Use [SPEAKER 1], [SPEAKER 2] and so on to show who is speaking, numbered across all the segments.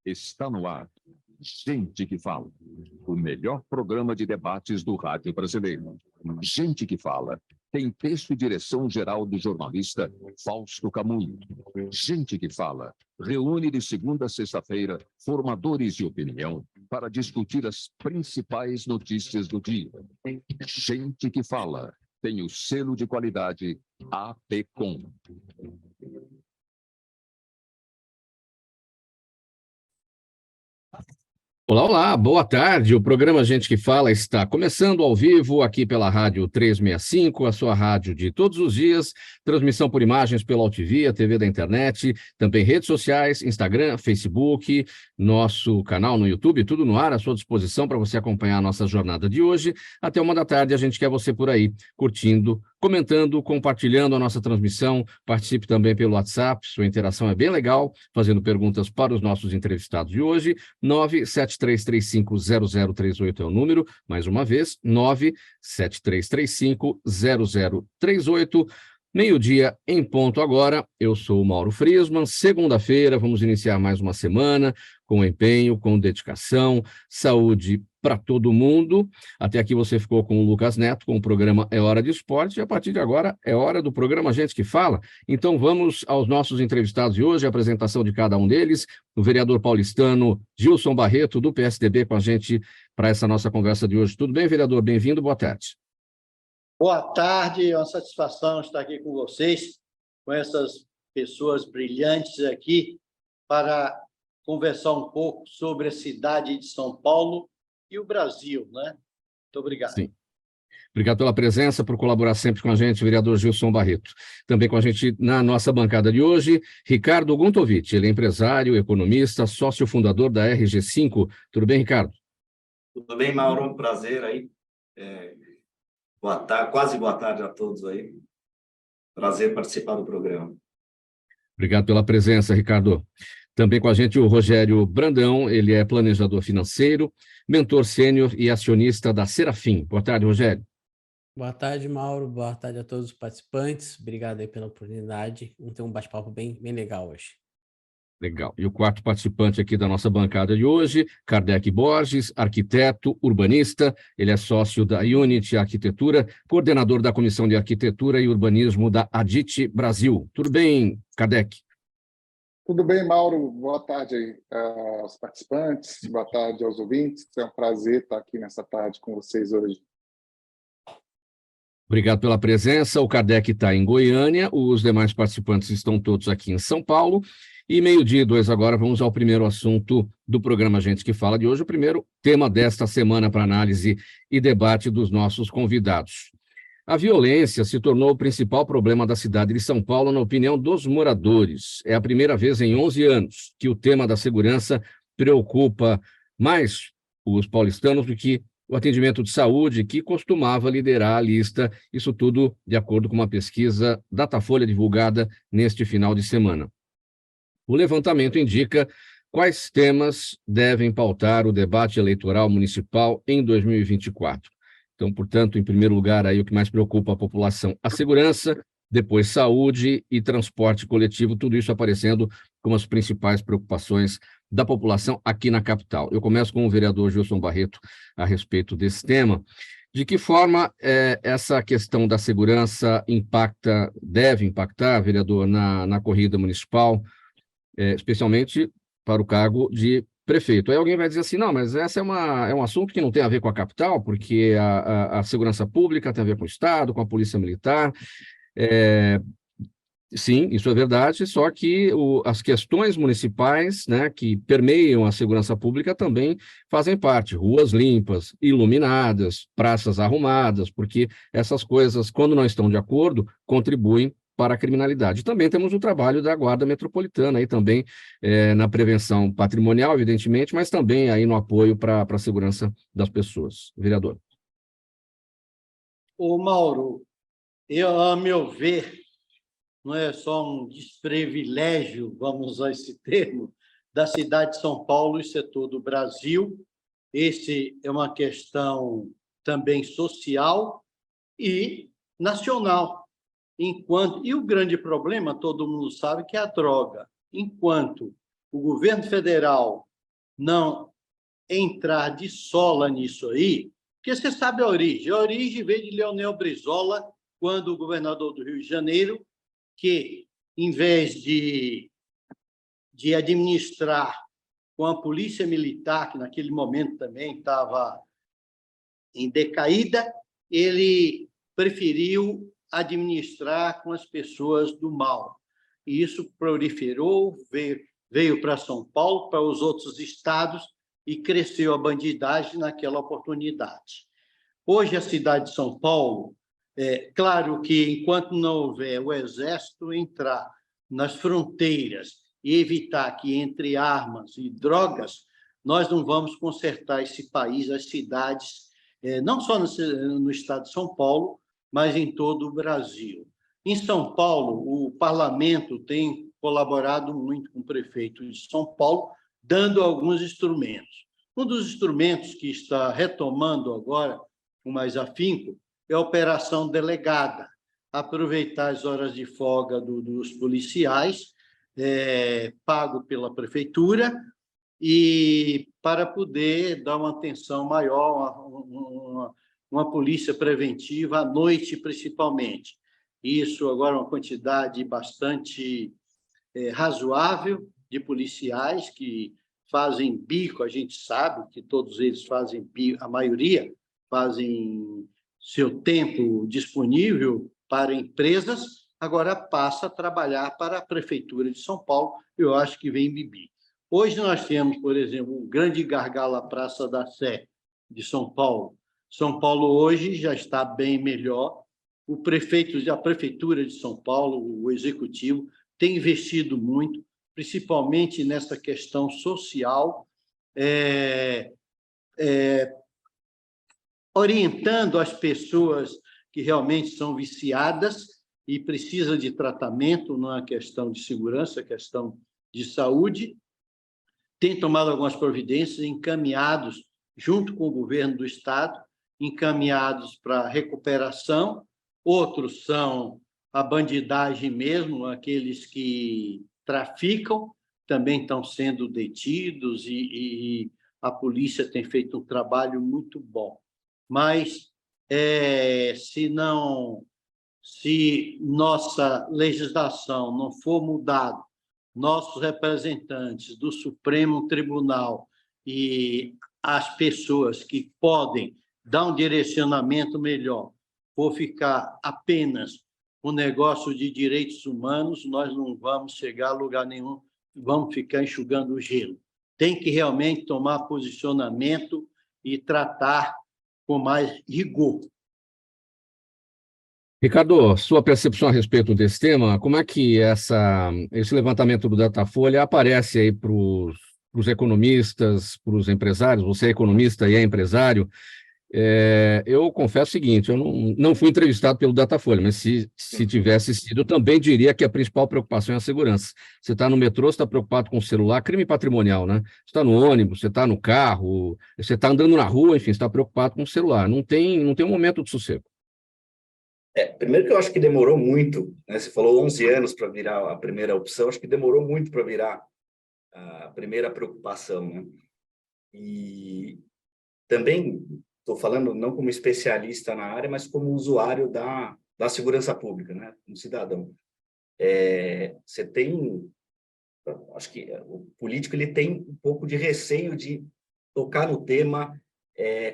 [SPEAKER 1] Está no ar. Gente que Fala. O melhor programa de debates do rádio brasileiro. Gente que Fala. Tem texto e direção geral do jornalista Fausto Camunho. Gente que Fala. Reúne de segunda a sexta-feira formadores de opinião para discutir as principais notícias do dia. Gente que Fala. Tem o selo de qualidade APCOM.
[SPEAKER 2] Olá, olá, boa tarde. O programa Gente que Fala está começando ao vivo aqui pela Rádio 365, a sua rádio de todos os dias, transmissão por imagens pela Altvia, TV da internet, também redes sociais, Instagram, Facebook, nosso canal no YouTube, tudo no ar à sua disposição para você acompanhar a nossa jornada de hoje. Até 13h, a gente quer você por aí, curtindo, comentando, compartilhando a nossa transmissão. Participe também pelo WhatsApp, sua interação é bem legal, fazendo perguntas para os nossos entrevistados de hoje. 973350038 é o número, mais uma vez, 973350038. Meio-dia em ponto agora. Eu sou o Mauro Friesman. Segunda-feira, vamos iniciar mais uma semana com empenho, com dedicação, saúde para todo mundo. Até aqui você ficou com o Lucas Neto, com o programa É Hora de Esporte, e a partir de agora é hora do programa Gente que Fala. Então vamos aos nossos entrevistados de hoje, a apresentação de cada um deles. O vereador paulistano Gilson Barreto, do PSDB, com a gente para essa nossa conversa de hoje. Tudo bem, vereador? Bem-vindo, boa tarde.
[SPEAKER 3] Boa tarde, é uma satisfação estar aqui com vocês, com essas pessoas brilhantes aqui, para conversar um pouco sobre a cidade de São Paulo e o Brasil, né? Muito obrigado.
[SPEAKER 2] Sim. Obrigado pela presença, por colaborar sempre com a gente, vereador Gilson Barreto. Também com a gente na nossa bancada de hoje, Ricardo Guntovich, ele é empresário, economista, sócio fundador da RG5. Tudo bem, Ricardo?
[SPEAKER 4] Tudo bem, Mauro? Um prazer aí. Boa tarde, quase boa tarde a todos aí. Prazer participar do programa.
[SPEAKER 2] Obrigado pela presença, Ricardo. Também com a gente o Rogério Brandão, ele é planejador financeiro, mentor sênior e acionista da Serafim. Boa tarde, Rogério.
[SPEAKER 5] Boa tarde, Mauro. Boa tarde a todos os participantes. Obrigado aí pela oportunidade. Vamos ter um bate-papo bem legal hoje.
[SPEAKER 2] Legal. E o quarto participante aqui da nossa bancada de hoje, Kardec Borges, arquiteto, urbanista, ele é sócio da Unity Arquitetura, coordenador da Comissão de Arquitetura e Urbanismo da ADIT Brasil. Tudo bem, Kardec?
[SPEAKER 6] Tudo bem, Mauro. Boa tarde aí aos participantes, boa tarde aos ouvintes. É um prazer estar aqui nessa tarde com vocês hoje.
[SPEAKER 2] Obrigado pela presença. O Kardec está em Goiânia, os demais participantes estão todos aqui em São Paulo. E 12h02 agora, vamos ao primeiro assunto do programa Gente que Fala de hoje, o primeiro tema desta semana para análise e debate dos nossos convidados. A violência se tornou o principal problema da cidade de São Paulo, na opinião dos moradores. É a primeira vez em 11 anos que o tema da segurança preocupa mais os paulistanos do que o atendimento de saúde, que costumava liderar a lista, isso tudo de acordo com uma pesquisa Datafolha divulgada neste final de semana. O levantamento indica quais temas devem pautar o debate eleitoral municipal em 2024. Então, portanto, em primeiro lugar, aí o que mais preocupa a população, a segurança, depois saúde e transporte coletivo, tudo isso aparecendo como as principais preocupações da população aqui na capital. Eu começo com o vereador Gilson Barreto a respeito desse tema. De que forma essa questão da segurança deve impactar, vereador, na corrida municipal, especialmente para o cargo de prefeito? Aí alguém vai dizer assim, não, mas esse é um assunto que não tem a ver com a capital, porque a segurança pública tem a ver com o Estado, com a Polícia Militar. Sim, isso é verdade, só que as questões municipais, né, que permeiam a segurança pública também fazem parte. Ruas limpas, iluminadas, praças arrumadas, porque essas coisas, quando não estão de acordo, contribuem para a criminalidade. Também temos o trabalho da Guarda Metropolitana, aí também na prevenção patrimonial, evidentemente, mas também aí no apoio para a segurança das pessoas. Vereador.
[SPEAKER 3] Ô, Mauro, a meu ver, não é só um desprivilégio, vamos usar esse termo, da cidade de São Paulo e setor do Brasil. Esse é uma questão também social e nacional. E o grande problema, todo mundo sabe, que é a droga. Enquanto o governo federal não entrar de sola nisso aí, porque você sabe a origem. A origem veio de Leonel Brizola, quando o governador do Rio de Janeiro, que, em vez de administrar com a polícia militar, que naquele momento também estava em decaída, ele preferiu administrar com as pessoas do mal. E isso proliferou, veio para São Paulo, para os outros estados, e cresceu a bandidagem naquela oportunidade. Hoje, a cidade de São Paulo, claro que enquanto não houver o Exército entrar nas fronteiras e evitar que entre armas e drogas, nós não vamos consertar esse país, as cidades, não só no estado de São Paulo, mas em todo o Brasil. Em São Paulo, o parlamento tem colaborado muito com o prefeito de São Paulo, dando alguns instrumentos. Um dos instrumentos que está retomando agora, com mais afinco, é a operação delegada, aproveitar as horas de folga dos policiais, pago pela prefeitura, e para poder dar uma atenção maior, uma polícia preventiva à noite, principalmente. Isso agora é uma quantidade bastante razoável de policiais que fazem bico, a gente sabe que todos eles fazem bico, a maioria fazem seu tempo disponível para empresas, agora passa a trabalhar para a Prefeitura de São Paulo, eu acho que vem Bibi. Hoje nós temos, por exemplo, o grande gargalo, a Praça da Sé de São Paulo. São Paulo hoje já está bem melhor, a Prefeitura de São Paulo, o Executivo, tem investido muito, principalmente nessa questão social, orientando as pessoas que realmente são viciadas e precisam de tratamento, não é questão de segurança, é questão de saúde. Tem tomado algumas providências, encaminhados, junto com o governo do Estado, encaminhados para recuperação. Outros são a bandidagem mesmo, aqueles que traficam, também estão sendo detidos e a polícia tem feito um trabalho muito bom. Mas, se nossa legislação não for mudada, nossos representantes do Supremo Tribunal e as pessoas que podem dar um direcionamento melhor, for ficar apenas com o negócio de direitos humanos, nós não vamos chegar a lugar nenhum, vamos ficar enxugando o gelo. Tem que realmente tomar posicionamento e tratar com mais rigor.
[SPEAKER 2] Ricardo, sua percepção a respeito desse tema, como é que esse levantamento do Datafolha aparece aí para os economistas, para os empresários? Você é economista e é empresário. Eu confesso o seguinte, eu não fui entrevistado pelo Datafolha, mas se tivesse sido, eu também diria que a principal preocupação é a segurança. Você está no metrô, você está preocupado com o celular, crime patrimonial, né? Você está no ônibus, você está no carro, você está andando na rua, enfim, você está preocupado com o celular. Não tem um momento de sossego.
[SPEAKER 4] Primeiro que eu acho que demorou muito, né? Você falou 11 anos para virar a primeira opção, acho que demorou muito para virar a primeira preocupação, né? E também estou falando não como especialista na área, mas como usuário da segurança pública, né? Um cidadão. Você tem, acho que o político ele tem um pouco de receio de tocar no tema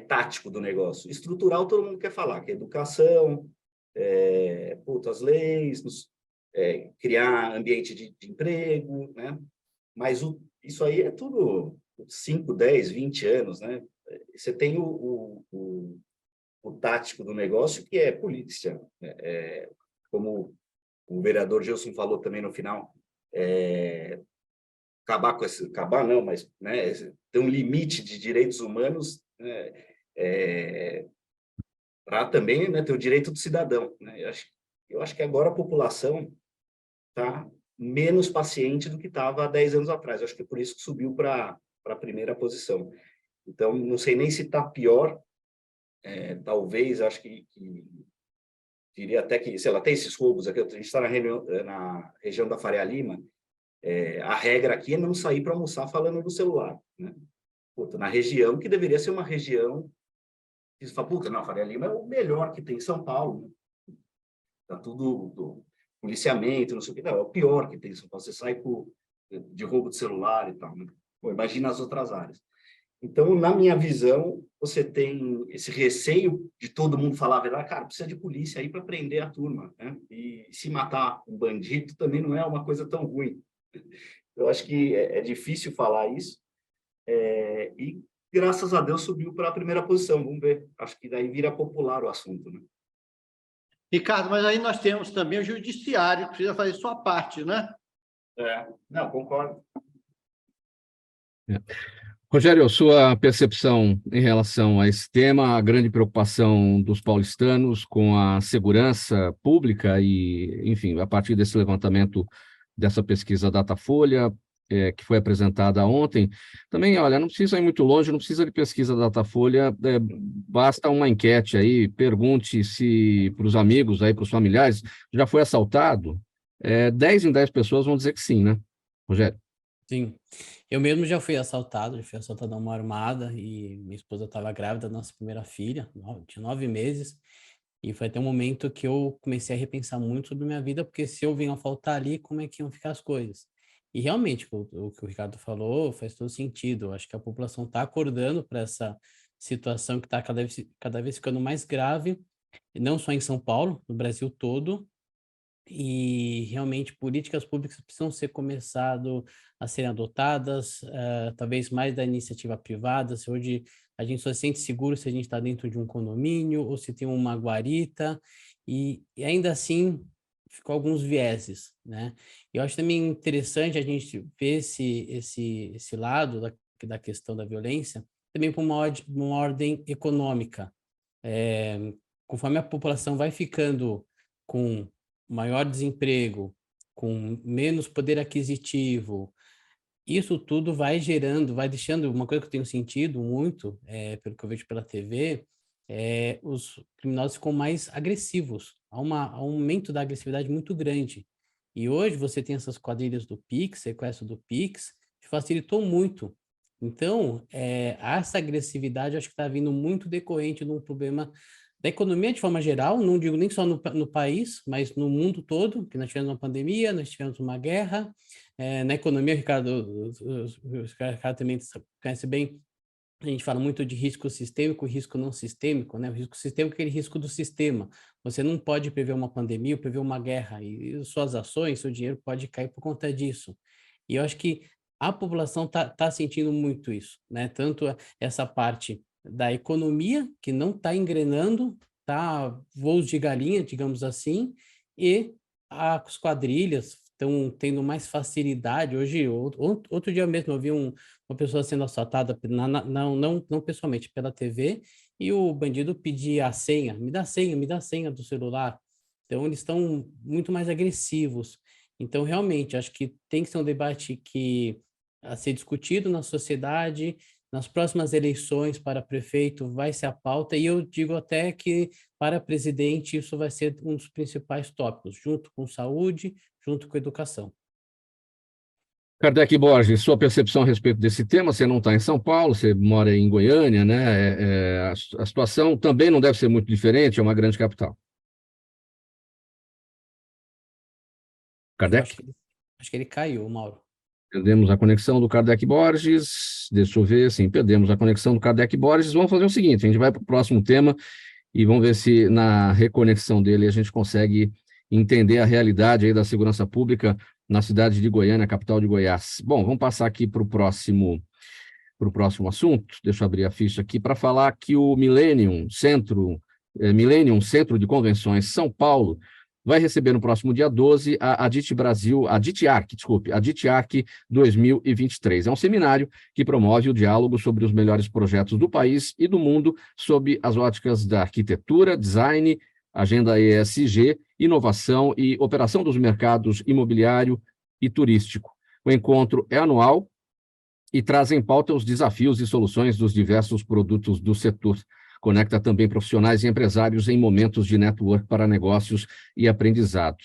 [SPEAKER 4] tático do negócio. Estrutural todo mundo quer falar, que é educação, as leis, criar ambiente de emprego, né? Mas isso aí é tudo 5, 10, 20 anos, né? Você tem o tático do negócio, que é polícia. Como o vereador Gilson falou também no final, acabar não, mas, né, ter um limite de direitos humanos, né, para também, né, ter o direito do cidadão, né? Eu acho que agora a população está menos paciente do que estava há 10 anos atrás. Eu acho que é por isso que subiu para a primeira posição. Então, não sei nem se está pior, talvez, acho que diria até que, sei lá, tem esses roubos aqui, a gente está na região da Faria Lima, a regra aqui é não sair para almoçar falando no celular, né? puta, na região que deveria ser uma região que você fala, puta, não, Faria Lima é o melhor que tem em São Paulo, né? Tá tudo do policiamento, não sei o que, não, é o pior que tem em São Paulo. Você sai de roubo de celular e tal, né? Pô, imagina as outras áreas. Então, na minha visão, você tem esse receio de todo mundo falar a verdade. Cara, precisa de polícia aí para prender a turma, né? E se matar um bandido também não é uma coisa tão ruim. Eu acho que é difícil falar isso. E, graças a Deus, subiu para a primeira posição. Vamos ver. Acho que daí vira popular o assunto, né?
[SPEAKER 3] Ricardo, mas aí nós temos também o judiciário, que precisa fazer sua parte, né?
[SPEAKER 4] Não, concordo.
[SPEAKER 2] Rogério, sua percepção em relação a esse tema, a grande preocupação dos paulistanos com a segurança pública e, enfim, a partir desse levantamento dessa pesquisa Datafolha, que foi apresentada ontem, também, olha, não precisa ir muito longe, não precisa de pesquisa Datafolha, basta uma enquete aí, pergunte se para os amigos aí, para os familiares, já foi assaltado? 10 em 10 pessoas vão dizer que sim, né, Rogério?
[SPEAKER 5] Sim, eu mesmo já fui assaltado a uma armada e minha esposa estava grávida da nossa primeira filha, de 9 meses, e foi até um momento que eu comecei a repensar muito sobre minha vida, porque se eu venho a faltar ali, como é que iam ficar as coisas? E realmente, o que o Ricardo falou faz todo sentido, eu acho que a população está acordando para essa situação que está cada vez ficando mais grave, e não só em São Paulo, no Brasil todo, e realmente políticas públicas precisam ser começado a serem adotadas, talvez mais da iniciativa privada. Se hoje a gente só se sente seguro se a gente está dentro de um condomínio ou se tem uma guarita, e ainda assim ficou alguns vieses, né? Eu acho também interessante a gente ver esse lado da questão da violência também por uma ordem econômica. Conforme a população vai ficando com maior desemprego, com menos poder aquisitivo, isso tudo vai gerando, vai deixando, uma coisa que eu tenho sentido muito, pelo que eu vejo pela TV, os criminosos ficam mais agressivos, há um aumento da agressividade muito grande. E hoje você tem essas quadrilhas do Pix, sequestro do Pix, que facilitou muito. Então, essa agressividade acho que está vindo muito decorrente de um problema da economia de forma geral, não digo nem só no país, mas no mundo todo, que nós tivemos uma pandemia, nós tivemos uma guerra, na economia, o Ricardo também conhece bem, a gente fala muito de risco sistêmico e risco não sistêmico, né? O risco sistêmico é aquele risco do sistema. Você não pode prever uma pandemia ou prever uma guerra, e suas ações, seu dinheiro pode cair por conta disso. E eu acho que a população tá sentindo muito isso, né? Tanto essa parte da economia, que não está engrenando, tá voos de galinha, digamos assim, e as quadrilhas estão tendo mais facilidade. Hoje, outro dia mesmo, eu vi uma pessoa sendo assaltada, não pessoalmente, pela TV, e o bandido pedia a senha, me dá a senha do celular. Então, eles estão muito mais agressivos. Então, realmente, acho que tem que ser um debate a ser discutido na sociedade. Nas próximas eleições para prefeito vai ser a pauta, e eu digo até que para presidente isso vai ser um dos principais tópicos, junto com saúde, junto com educação.
[SPEAKER 2] Kardec Borges, sua percepção a respeito desse tema, você não está em São Paulo, você mora em Goiânia, né? A situação também não deve ser muito diferente, é uma grande capital. Kardec?
[SPEAKER 5] Acho que ele caiu, Mauro.
[SPEAKER 2] Perdemos a conexão do Kardec Borges, deixa eu ver, sim, perdemos a conexão do Kardec Borges. Vamos fazer o seguinte, a gente vai para o próximo tema e vamos ver se na reconexão dele a gente consegue entender a realidade aí da segurança pública na cidade de Goiânia, capital de Goiás. Bom, vamos passar aqui para o próximo assunto. Deixa eu abrir a ficha aqui para falar que o Millennium Centro de Convenções São Paulo vai receber no próximo dia 12 a ADIT Arc 2023. É um seminário que promove o diálogo sobre os melhores projetos do país e do mundo sob as óticas da arquitetura, design, agenda ESG, inovação e operação dos mercados imobiliário e turístico. O encontro é anual e traz em pauta os desafios e soluções dos diversos produtos do setor. Conecta também profissionais e empresários em momentos de network para negócios e aprendizado.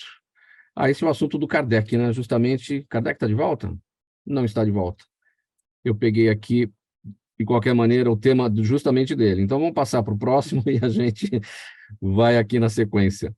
[SPEAKER 2] Esse é o assunto do Kardec, né? Justamente, Kardec está de volta? Não está de volta. Eu peguei aqui de qualquer maneira, o tema justamente dele. Então, vamos passar para o próximo e a gente vai aqui na sequência.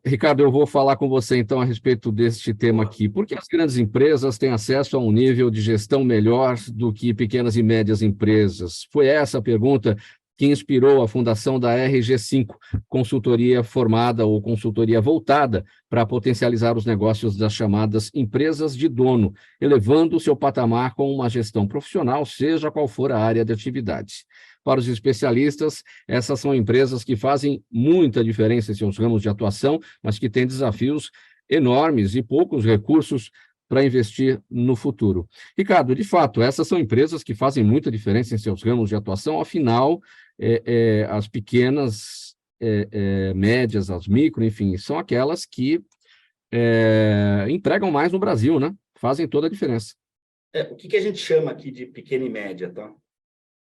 [SPEAKER 2] Ricardo, eu vou falar com você, então, a respeito deste tema aqui. Por que as grandes empresas têm acesso a um nível de gestão melhor do que pequenas e médias empresas? Foi essa a pergunta que inspirou a fundação da RG5, consultoria formada ou consultoria voltada para potencializar os negócios das chamadas empresas de dono, elevando o seu patamar com uma gestão profissional, seja qual for a área de atividade. Para os especialistas, essas são empresas que fazem muita diferença em seus ramos de atuação, mas que têm desafios enormes e poucos recursos para investir no futuro. Ricardo, de fato, essas são empresas que fazem muita diferença em seus ramos de atuação, afinal, as pequenas, médias, as micro, enfim, são aquelas que empregam mais no Brasil, né? Fazem toda a diferença.
[SPEAKER 4] O que a gente chama aqui de pequena e média, tá?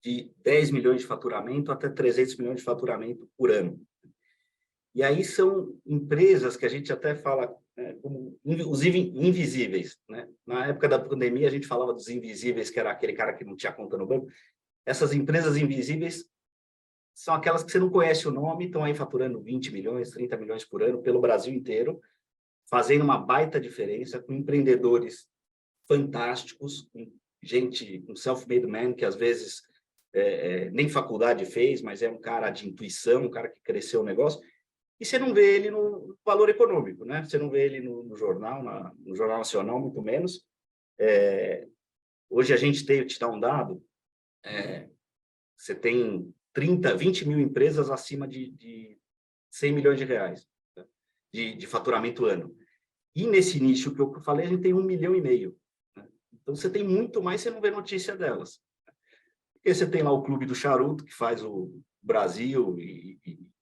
[SPEAKER 4] De 10 milhões de faturamento até 300 milhões de faturamento por ano. E aí são empresas que a gente até fala como os invisíveis, né? Na época da pandemia, a gente falava dos invisíveis, que era aquele cara que não tinha conta no banco. Essas empresas invisíveis são aquelas que você não conhece o nome, estão aí faturando 20 milhões, 30 milhões por ano pelo Brasil inteiro, fazendo uma baita diferença, com empreendedores fantásticos, com gente, um self-made man, que às vezes nem faculdade fez, mas é um cara de intuição, um cara que cresceu o negócio, e você não vê ele no valor econômico, né? Você não vê ele no jornal, no Jornal Nacional, muito menos. Hoje a gente te dá um dado, você tem 20 mil empresas acima de 100 milhões de reais, tá? de faturamento ano. E nesse nicho que eu falei, a gente tem 1,5 milhão. Né? Então, você tem muito mais, você não vê notícia delas. Porque você tem lá o Clube do Charuto, que faz o Brasil e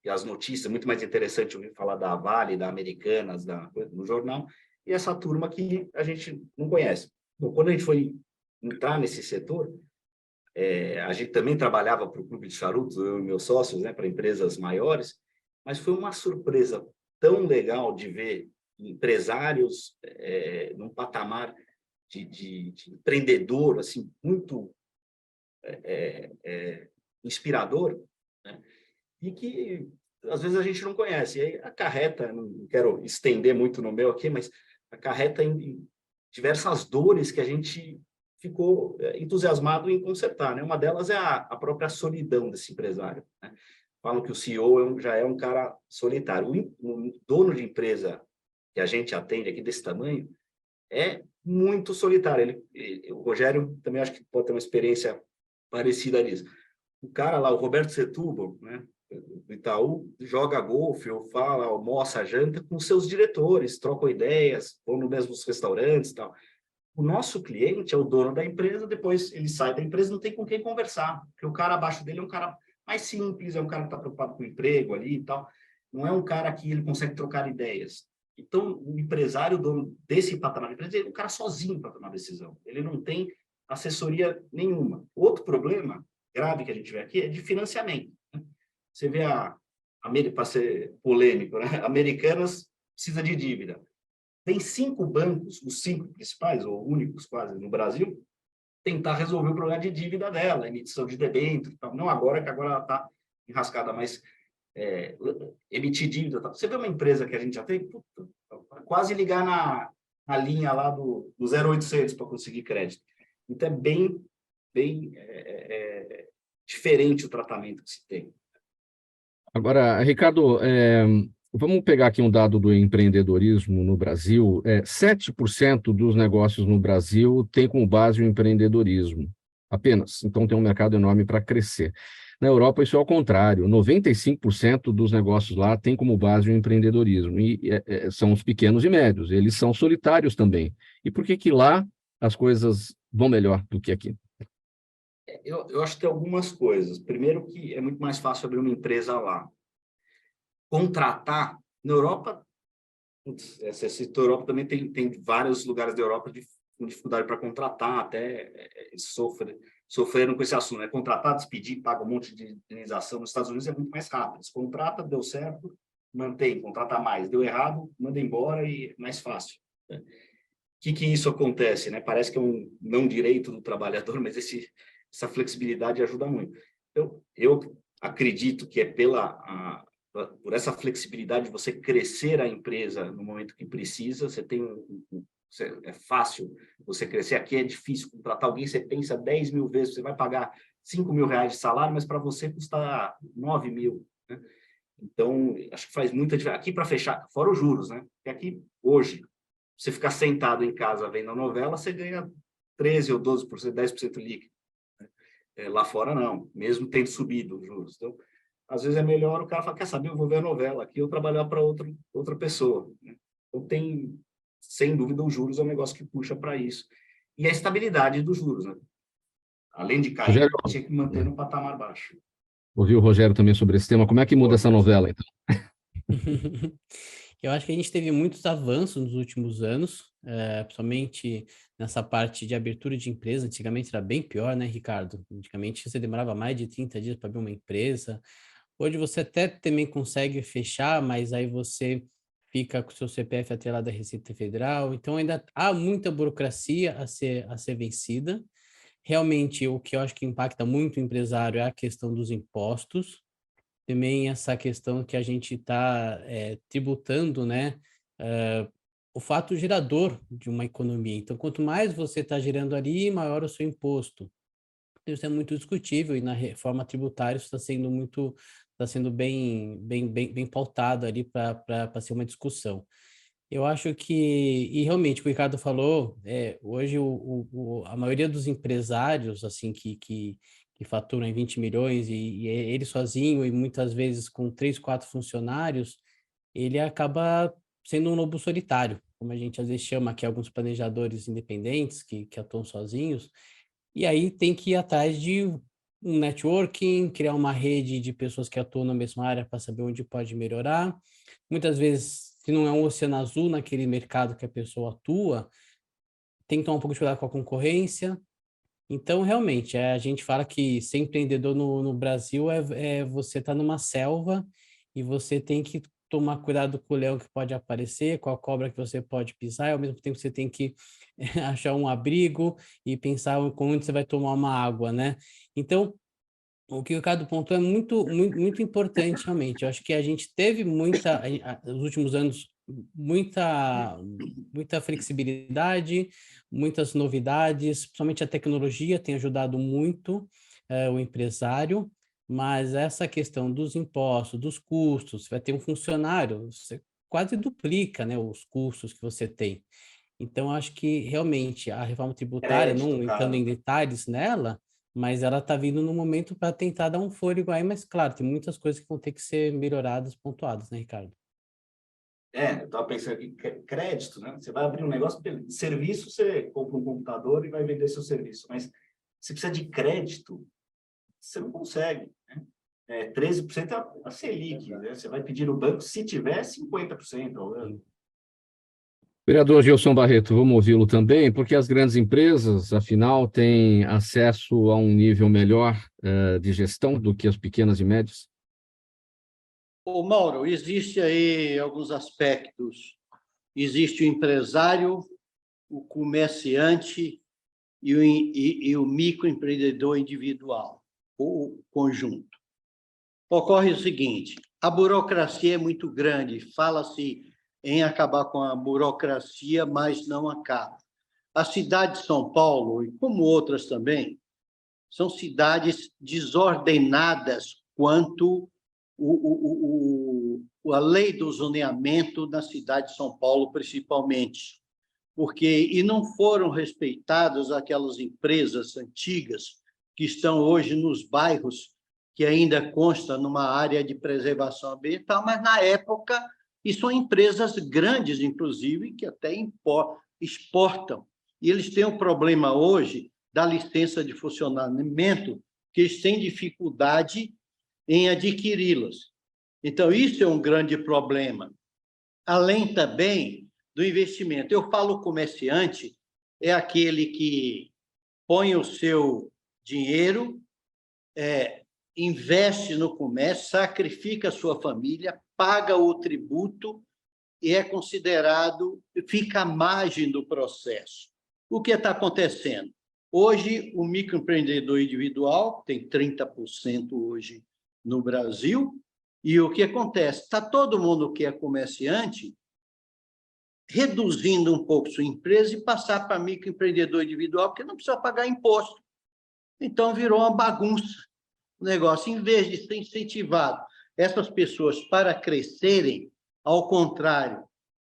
[SPEAKER 4] as notícias, muito mais interessante ouvir falar da Vale, da Americanas, no jornal, e essa turma que a gente não conhece. Bom, quando a gente foi entrar nesse setor, a gente também trabalhava para o Clube de Charutos, eu e meus sócios, né, para empresas maiores, mas foi uma surpresa tão legal de ver empresários num patamar de empreendedor, assim, muito inspirador, né? E que às vezes a gente não conhece. E aí acarreta, não quero estender muito no meu aqui, mas acarreta em diversas dores que a gente ficou entusiasmado em consertar, né? Uma delas é a própria solidão desse empresário, né? Falam que o CEO já é um cara solitário. O dono de empresa que a gente atende aqui desse tamanho é muito solitário. O Rogério também acho que pode ter uma experiência parecida nisso. O cara lá, o Roberto Setúbal, né, do Itaú, joga golfe, ou fala, almoça, janta com seus diretores, trocam ideias, vão nos mesmos restaurantes e tal. O nosso cliente é o dono da empresa, depois ele sai da empresa, não tem com quem conversar, porque o cara abaixo dele é um cara mais simples, é um cara que está preocupado com o emprego ali e tal, não é um cara que ele consegue trocar ideias. Então, o empresário, o dono desse patamar de empresa, ele é um cara sozinho para tomar decisão, ele não tem assessoria nenhuma. Outro problema grave que a gente vê aqui é de financiamento, né? Você vê para ser polêmico, né? Americanas precisa de dívida. Tem 5 bancos, os 5 principais, ou únicos quase no Brasil, tentar resolver o problema de dívida dela, emissão de debênture, não agora, que agora ela está enrascada, mas emitir dívida. Tá? Você vê uma empresa que a gente já tem, quase ligar na linha lá do 0800 para conseguir crédito. Então, é bem diferente o tratamento que se tem.
[SPEAKER 2] Agora, Ricardo, vamos pegar aqui um dado do empreendedorismo no Brasil. 7% dos negócios no Brasil tem como base o empreendedorismo, apenas. Então, tem um mercado enorme para crescer. Na Europa, isso é ao contrário. 95% dos negócios lá tem como base o empreendedorismo. E são os pequenos e médios. Eles são solitários também. E por que lá as coisas vão melhor do que aqui?
[SPEAKER 4] Eu acho que tem algumas coisas. Primeiro que é muito mais fácil abrir uma empresa lá. Contratar, na Europa, você citou a Europa, também tem vários lugares da Europa com dificuldade para contratar, até sofreram com esse assunto, né? Contratar, despedir, paga um monte de indenização. Nos Estados Unidos é muito mais rápido. Se contrata, deu certo, mantém, contrata mais. Deu errado, manda embora e é mais fácil, né? que isso acontece, né? Parece que é um não direito do trabalhador, mas essa flexibilidade ajuda muito. Então, eu acredito que é por essa flexibilidade de você crescer a empresa no momento que precisa, é fácil você crescer. Aqui é difícil contratar alguém, você pensa 10 mil vezes, você vai pagar 5 mil reais de salário, mas para você custa 9 mil, né? Então, acho que faz muita diferença. Aqui, para fechar, fora os juros, né? Porque aqui, hoje, você ficar sentado em casa vendo a novela, você ganha 13% ou 12%, 10% líquido. Lá fora, não, mesmo tendo subido os juros. Então, às vezes é melhor o cara falar, quer saber, eu vou ver a novela aqui, eu trabalhar para outra pessoa, né? Então, sem dúvida, os juros é um negócio que puxa para isso. E a estabilidade dos juros, né? Além de cair,
[SPEAKER 2] Rogério,
[SPEAKER 4] tinha que manter no patamar baixo.
[SPEAKER 2] ouviu o Rogério também sobre esse tema. Como é que muda essa novela, então?
[SPEAKER 5] Eu acho que a gente teve muitos avanços nos últimos anos, principalmente nessa parte de abertura de empresa. Antigamente era bem pior, né, Ricardo? Antigamente você demorava mais de 30 dias para abrir uma empresa. Hoje você até também consegue fechar, mas aí você fica com o seu CPF atrelado à Receita Federal. Então ainda há muita burocracia a ser vencida. Realmente, o que eu acho que impacta muito o empresário é a questão dos impostos. Também essa questão que a gente está tributando, né? O fato gerador de uma economia. Então, quanto mais você está gerando ali, maior o seu imposto. Isso é muito discutível e na reforma tributária isso está sendo bem pautado ali para ser uma discussão. Eu acho que, e realmente, o que o Ricardo falou, hoje a maioria dos empresários, assim, que faturam em 20 milhões e ele sozinho e muitas vezes com 3, 4 funcionários, ele acaba sendo um lobo solitário, como a gente às vezes chama aqui alguns planejadores independentes que atuam sozinhos, e aí tem que ir atrás de um networking, criar uma rede de pessoas que atuam na mesma área para saber onde pode melhorar. Muitas vezes, se não é um oceano azul naquele mercado que a pessoa atua, tem que tomar um pouco de cuidado com a concorrência. Então, realmente, a gente fala que ser empreendedor no Brasil é você estar numa selva e você tem que tomar cuidado com o leão que pode aparecer, com a cobra que você pode pisar, e ao mesmo tempo você tem que achar um abrigo e pensar onde você vai tomar uma água, né? Então, o que o Ricardo pontuou é muito importante, realmente. Eu acho que a gente teve nos últimos anos, muita flexibilidade, muitas novidades, principalmente a tecnologia tem ajudado muito o empresário, mas essa questão dos impostos, dos custos, você vai ter um funcionário, você quase duplica, né, os custos que você tem. Então, acho que realmente a reforma tributária,
[SPEAKER 4] Crédito,
[SPEAKER 5] não entrando em
[SPEAKER 4] cara.
[SPEAKER 5] detalhes nela, mas ela está vindo no momento para tentar dar um fôlego aí, mas claro, tem muitas coisas que vão ter que ser melhoradas, pontuadas, né, Ricardo?
[SPEAKER 4] Eu estava pensando aqui, crédito, né? Você vai abrir um negócio, serviço, você compra um computador e vai vender seu serviço, mas você precisa de crédito, você não consegue, né? 13% é a Selic, né? Você vai pedir no banco, se tiver, 50% ao ano.
[SPEAKER 2] Vereador Gilson Barreto, vamos ouvi-lo também, porque as grandes empresas, afinal, têm acesso a um nível melhor de gestão do que as pequenas e médias?
[SPEAKER 3] Ô, Mauro, existe aí alguns aspectos. Existe o empresário, o comerciante e o microempreendedor individual, o conjunto. Ocorre o seguinte, a burocracia é muito grande, fala-se em acabar com a burocracia, mas não acaba. A cidade de São Paulo, e como outras também, são cidades desordenadas quanto a lei do zoneamento na cidade de São Paulo, principalmente. E não foram respeitadas aquelas empresas antigas que estão hoje nos bairros que ainda consta numa área de preservação ambiental, mas na época, e são empresas grandes, inclusive, que até exportam. E eles têm um problema hoje da licença de funcionamento, que eles têm dificuldade em adquiri-las. Então, isso é um grande problema. Além também do investimento. Eu falo comerciante, é aquele que põe o seu dinheiro, investe no comércio, sacrifica a sua família, paga o tributo e é considerado, fica à margem do processo. O que está acontecendo? Hoje, o microempreendedor individual tem 30% hoje no Brasil, e o que acontece? Está todo mundo que é comerciante reduzindo um pouco sua empresa e passar para microempreendedor individual, porque não precisa pagar imposto. Então, virou uma bagunça o negócio. Em vez de ser incentivado essas pessoas para crescerem, ao contrário,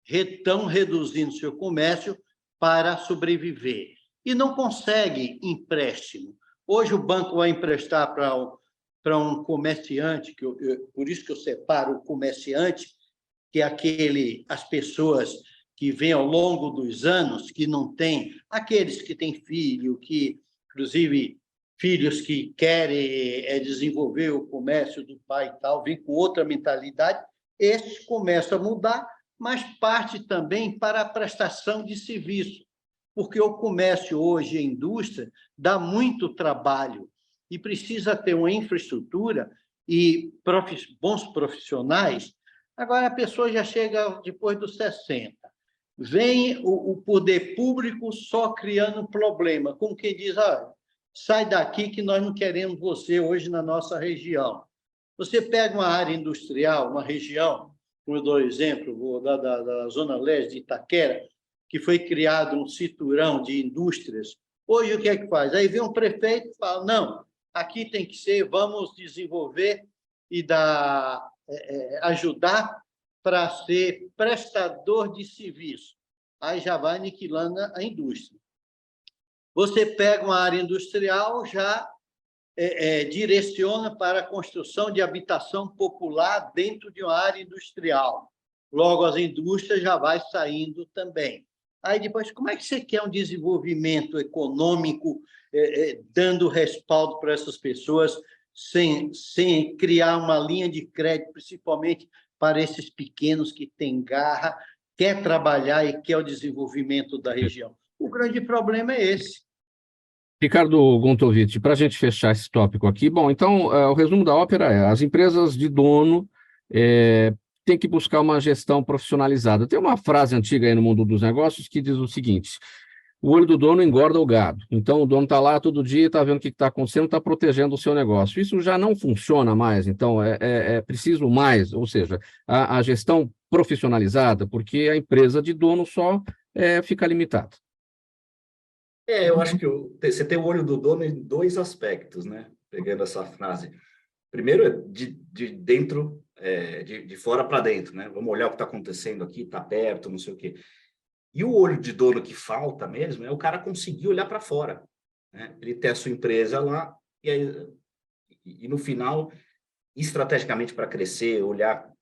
[SPEAKER 3] estão reduzindo seu comércio para sobreviver. E não consegue empréstimo. Hoje, o banco vai emprestar para um comerciante, por isso que eu separo o comerciante, que é as pessoas que vêm ao longo dos anos, que não têm, aqueles que têm filho, que, inclusive, filhos que querem desenvolver o comércio do pai e tal, vêm com outra mentalidade, esses começam a mudar, mas parte também para a prestação de serviço, porque o comércio hoje, a indústria, dá muito trabalho e precisa ter uma infraestrutura e bons profissionais. Agora, a pessoa já chega depois dos 60. Vem o poder público só criando problema, como quem diz, sai daqui que nós não queremos você hoje na nossa região. Você pega uma área industrial, uma região, como eu dou exemplo, vou dar da Zona Leste de Itaquera, que foi criado um cinturão de indústrias. Hoje, o que é que faz? Aí vem um prefeito e fala, não, aqui tem que ser, vamos desenvolver e ajudar para ser prestador de serviço. Aí já vai aniquilando a indústria. Você pega uma área industrial, já direciona para a construção de habitação popular dentro de uma área industrial. Logo, as indústrias já vai saindo também. Aí depois, como é que você quer um desenvolvimento econômico dando respaldo para essas pessoas sem criar uma linha de crédito, principalmente para esses pequenos que têm garra, quer trabalhar e quer o desenvolvimento da região? O grande problema é esse.
[SPEAKER 2] Ricardo Gontovitch, para a gente fechar esse tópico aqui, bom, então, o resumo da ópera é, as empresas de dono têm que buscar uma gestão profissionalizada. Tem uma frase antiga aí no mundo dos negócios que diz o seguinte, o olho do dono engorda o gado. Então, o dono está lá todo dia, está vendo o que está acontecendo, está protegendo o seu negócio. Isso já não funciona mais, então é preciso mais, ou seja, a gestão profissionalizada, porque a empresa de dono só fica limitada.
[SPEAKER 4] Eu acho que você tem o olho do dono em dois aspectos, né? Pegando essa frase. Primeiro, de dentro, de fora para dentro, né? Vamos olhar o que está acontecendo aqui, está perto, não sei o quê. E o olho de dono que falta mesmo é o cara conseguir olhar para fora, né? Ele ter a sua empresa lá e no final, estrategicamente para crescer, olhar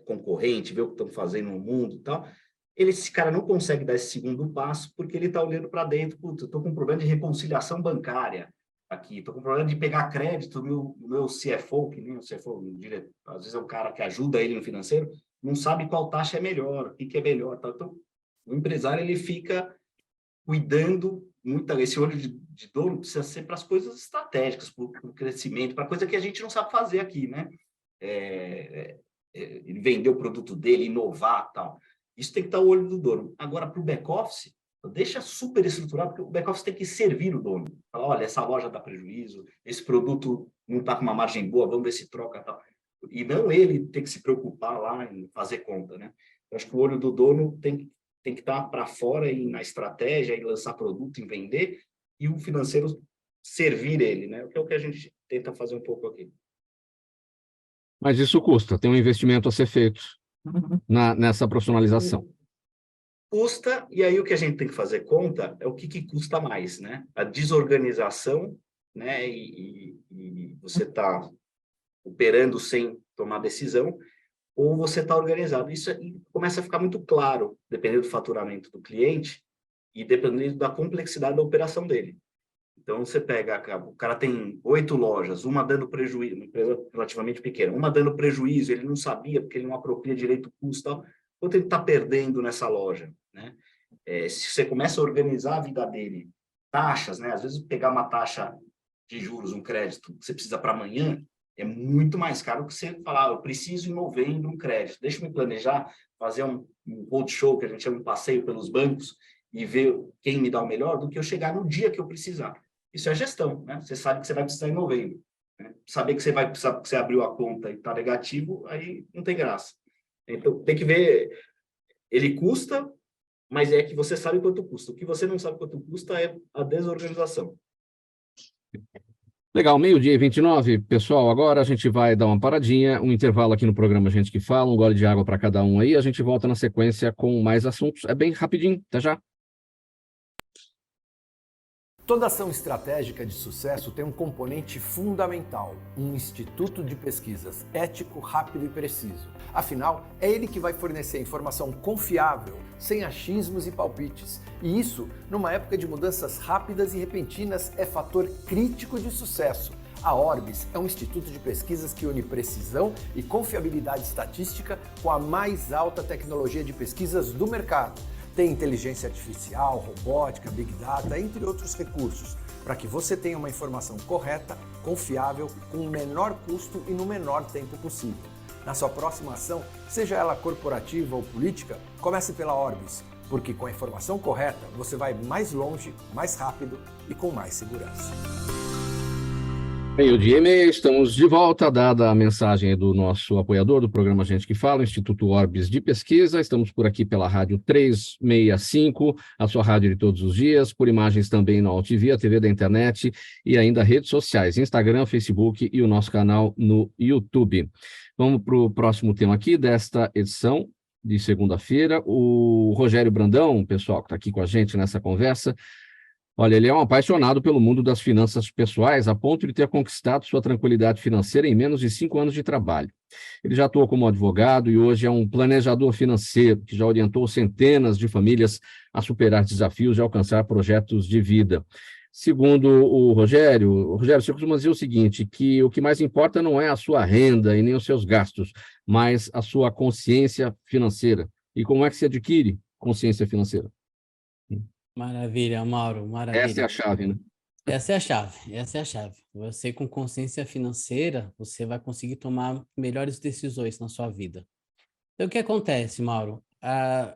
[SPEAKER 4] concorrente, ver o que estão fazendo no mundo e tal. Esse cara não consegue dar esse segundo passo porque ele está olhando para dentro. Putz, eu estou com um problema de reconciliação bancária aqui, estou com um problema de pegar crédito no meu CFO, que nem o CFO, às vezes é um cara que ajuda ele no financeiro, não sabe qual taxa é melhor, o que é melhor. Tá? Então, o empresário ele fica cuidando muito. Esse olho de dono precisa ser para as coisas estratégicas, para o crescimento, para coisa que a gente não sabe fazer aqui, né? Ele vender o produto dele, inovar, tal. Isso tem que estar o olho do dono. Agora, para o back-office, deixa super estruturado, porque o back-office tem que servir o dono. Fala, olha, essa loja dá prejuízo, esse produto não está com uma margem boa, vamos ver se troca, tal. E não ele tem que se preocupar lá em fazer conta, né? Eu acho que o olho do dono tem que estar para fora e na estratégia, em lançar produto, em vender, e o financeiro servir ele, né? Que é o que a gente tenta fazer um pouco aqui.
[SPEAKER 2] Mas isso custa, tem um investimento a ser feito nessa profissionalização.
[SPEAKER 4] Custa, e aí o que a gente tem que fazer conta é o que custa mais, né? A desorganização, né? E você está operando sem tomar decisão, ou você está organizado. Isso começa a ficar muito claro, dependendo do faturamento do cliente e dependendo da complexidade da operação dele. Então, você pega, o cara tem 8 lojas, uma dando prejuízo, uma empresa relativamente pequena, uma dando prejuízo, ele não sabia, porque ele não apropria direito o custo, tal. Quanto ele está perdendo nessa loja, né? Se você começa a organizar a vida dele, taxas, né? Às vezes pegar uma taxa de juros, um crédito que você precisa para amanhã, É muito mais caro que você falar, eu preciso em novembro um crédito. Deixa eu me planejar, fazer um roadshow, que a gente chama de passeio pelos bancos, e ver quem me dá o melhor, do que eu chegar no dia que eu precisar. Isso é gestão, né? Você sabe que você vai precisar em novembro. Né? Saber que você vai precisar porque você abriu a conta e está negativo, aí não tem graça. Então, tem que ver, ele custa, mas é que você sabe quanto custa. O que você não sabe quanto custa é a desorganização.
[SPEAKER 2] Legal, 12:29, pessoal. Agora a gente vai dar uma paradinha, um intervalo aqui no programa Gente que Fala, um gole de água para cada um aí. A gente volta na sequência com mais assuntos. É bem rapidinho, até já.
[SPEAKER 7] Toda ação estratégica de sucesso tem um componente fundamental, um instituto de pesquisas ético, rápido e preciso. Afinal, é ele que vai fornecer informação confiável, sem achismos e palpites. E isso, numa época de mudanças rápidas e repentinas, é fator crítico de sucesso. A Orbis é um instituto de pesquisas que une precisão e confiabilidade estatística com a mais alta tecnologia de pesquisas do mercado. Tem inteligência artificial, robótica, big data, entre outros recursos, para que você tenha uma informação correta, confiável, com o menor custo e no menor tempo possível. Na sua próxima ação, seja ela corporativa ou política, comece pela Orbis, porque com a informação correta você vai mais longe, mais rápido e com mais segurança.
[SPEAKER 2] 12:30, estamos de volta, dada a mensagem do nosso apoiador do programa Gente que Fala, o Instituto Orbis de Pesquisa. Estamos por aqui pela Rádio 365, a sua rádio de todos os dias, por imagens também no AltV, a TV da internet e ainda redes sociais, Instagram, Facebook e o nosso canal no YouTube. Vamos para o próximo tema aqui desta edição de segunda-feira. O Rogério Brandão, pessoal, que está aqui com a gente nessa conversa, olha, ele é um apaixonado pelo mundo das finanças pessoais, a ponto de ter conquistado sua tranquilidade financeira em menos de 5 anos de trabalho. Ele já atuou como advogado e hoje é um planejador financeiro que já orientou centenas de famílias a superar desafios e alcançar projetos de vida. Segundo o Rogério, você costuma dizer o seguinte, que o que mais importa não é a sua renda e nem os seus gastos, mas a sua consciência financeira. E como é que se adquire consciência financeira?
[SPEAKER 5] Maravilha, Mauro, maravilha.
[SPEAKER 2] Essa é a chave, né?
[SPEAKER 5] Essa é a chave. Você com consciência financeira, você vai conseguir tomar melhores decisões na sua vida. Então, o que acontece, Mauro? A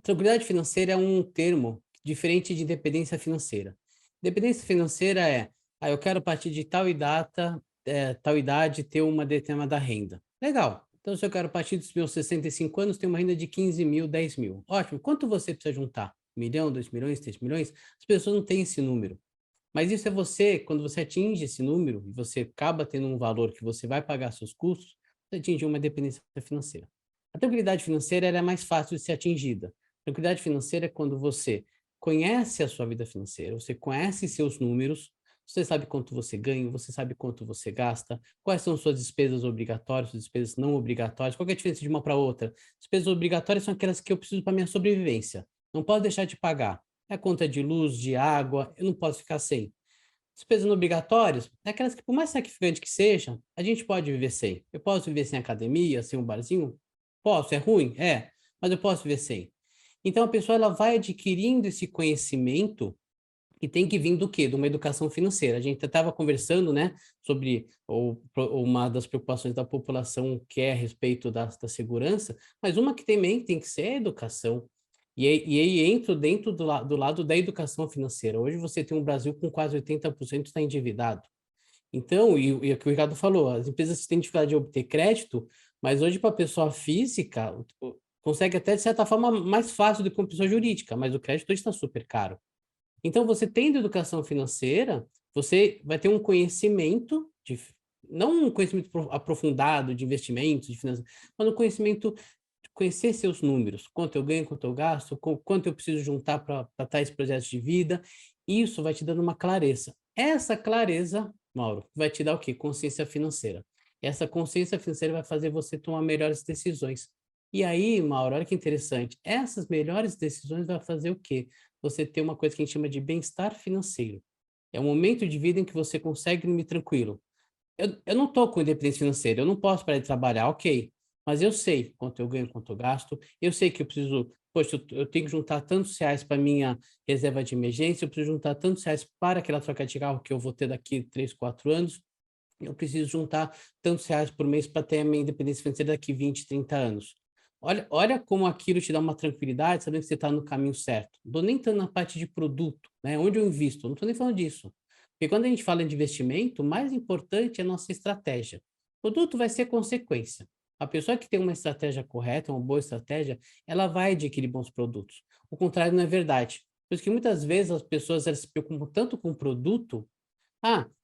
[SPEAKER 5] tranquilidade financeira é um termo diferente de independência financeira. Independência financeira é, eu quero a partir de tal idade ter uma determinada renda. Legal. Então, se eu quero a partir dos meus 65 anos ter uma renda de 15 mil, 10 mil. Ótimo. Quanto você precisa juntar? 1 milhão, 2 milhões, 3 milhões? As pessoas não têm esse número. Mas isso é você, quando você atinge esse número, e você acaba tendo um valor que você vai pagar seus custos, você atinge uma dependência financeira. A tranquilidade financeira ela é mais fácil de ser atingida. A tranquilidade financeira é quando você conhece a sua vida financeira, você conhece seus números, você sabe quanto você ganha, você sabe quanto você gasta, quais são suas despesas obrigatórias, suas despesas não obrigatórias, qual é a diferença de uma para outra? Despesas obrigatórias são aquelas que eu preciso para minha sobrevivência. Não posso deixar de pagar. É a conta de luz, de água, eu não posso ficar sem. Despesas não obrigatórias é aquelas que, por mais sacrificante que seja, a gente pode viver sem. Eu posso viver sem academia, sem um barzinho? Posso, é ruim? É, mas eu posso viver sem. Então, a pessoa ela vai adquirindo esse conhecimento que tem que vir do quê? De uma educação financeira. A gente estava conversando, né, sobre uma das preocupações da população que é a respeito da segurança, mas uma que também tem que ser a educação. E aí entro dentro do lado da educação financeira. Hoje você tem um Brasil com quase 80% está endividado. Então, e o que o Ricardo falou, as empresas têm dificuldade de obter crédito, mas hoje para a pessoa física consegue até de certa forma mais fácil do que uma pessoa jurídica, mas o crédito hoje está super caro. Então, você tendo educação financeira, você vai ter um conhecimento, não um conhecimento aprofundado de investimentos, de finanças, mas um conhecimento de conhecer seus números, quanto eu ganho, quanto eu gasto, quanto eu preciso juntar para tais projetos de vida. Isso vai te dando uma clareza. Essa clareza, Mauro, vai te dar o quê? Consciência financeira. Essa consciência financeira vai fazer você tomar melhores decisões. E aí, Mauro, olha que interessante, essas melhores decisões vai fazer o quê? Você ter uma coisa que a gente chama de bem-estar financeiro. É um momento de vida em que você consegue dormir tranquilo. Eu não estou com independência financeira, eu não posso parar de trabalhar, ok, mas eu sei quanto eu ganho, quanto eu gasto, eu sei que eu preciso, poxa, eu tenho que juntar tantos reais para minha reserva de emergência, eu preciso juntar tantos reais para aquela troca de carro que eu vou ter daqui 3, 4 anos. eu preciso juntar tantos reais por mês para ter a minha independência financeira daqui 20, 30 anos. Olha como aquilo te dá uma tranquilidade, sabendo que você está no caminho certo. Não estou nem entrando na parte de produto, né? Onde eu invisto, não estou nem falando disso. Porque quando a gente fala de investimento, o mais importante é a nossa estratégia. O produto vai ser consequência. A pessoa que tem uma estratégia correta, uma boa estratégia, ela vai adquirir bons produtos. O contrário não é verdade. Por isso que muitas vezes as pessoas elas se preocupam tanto com o produto,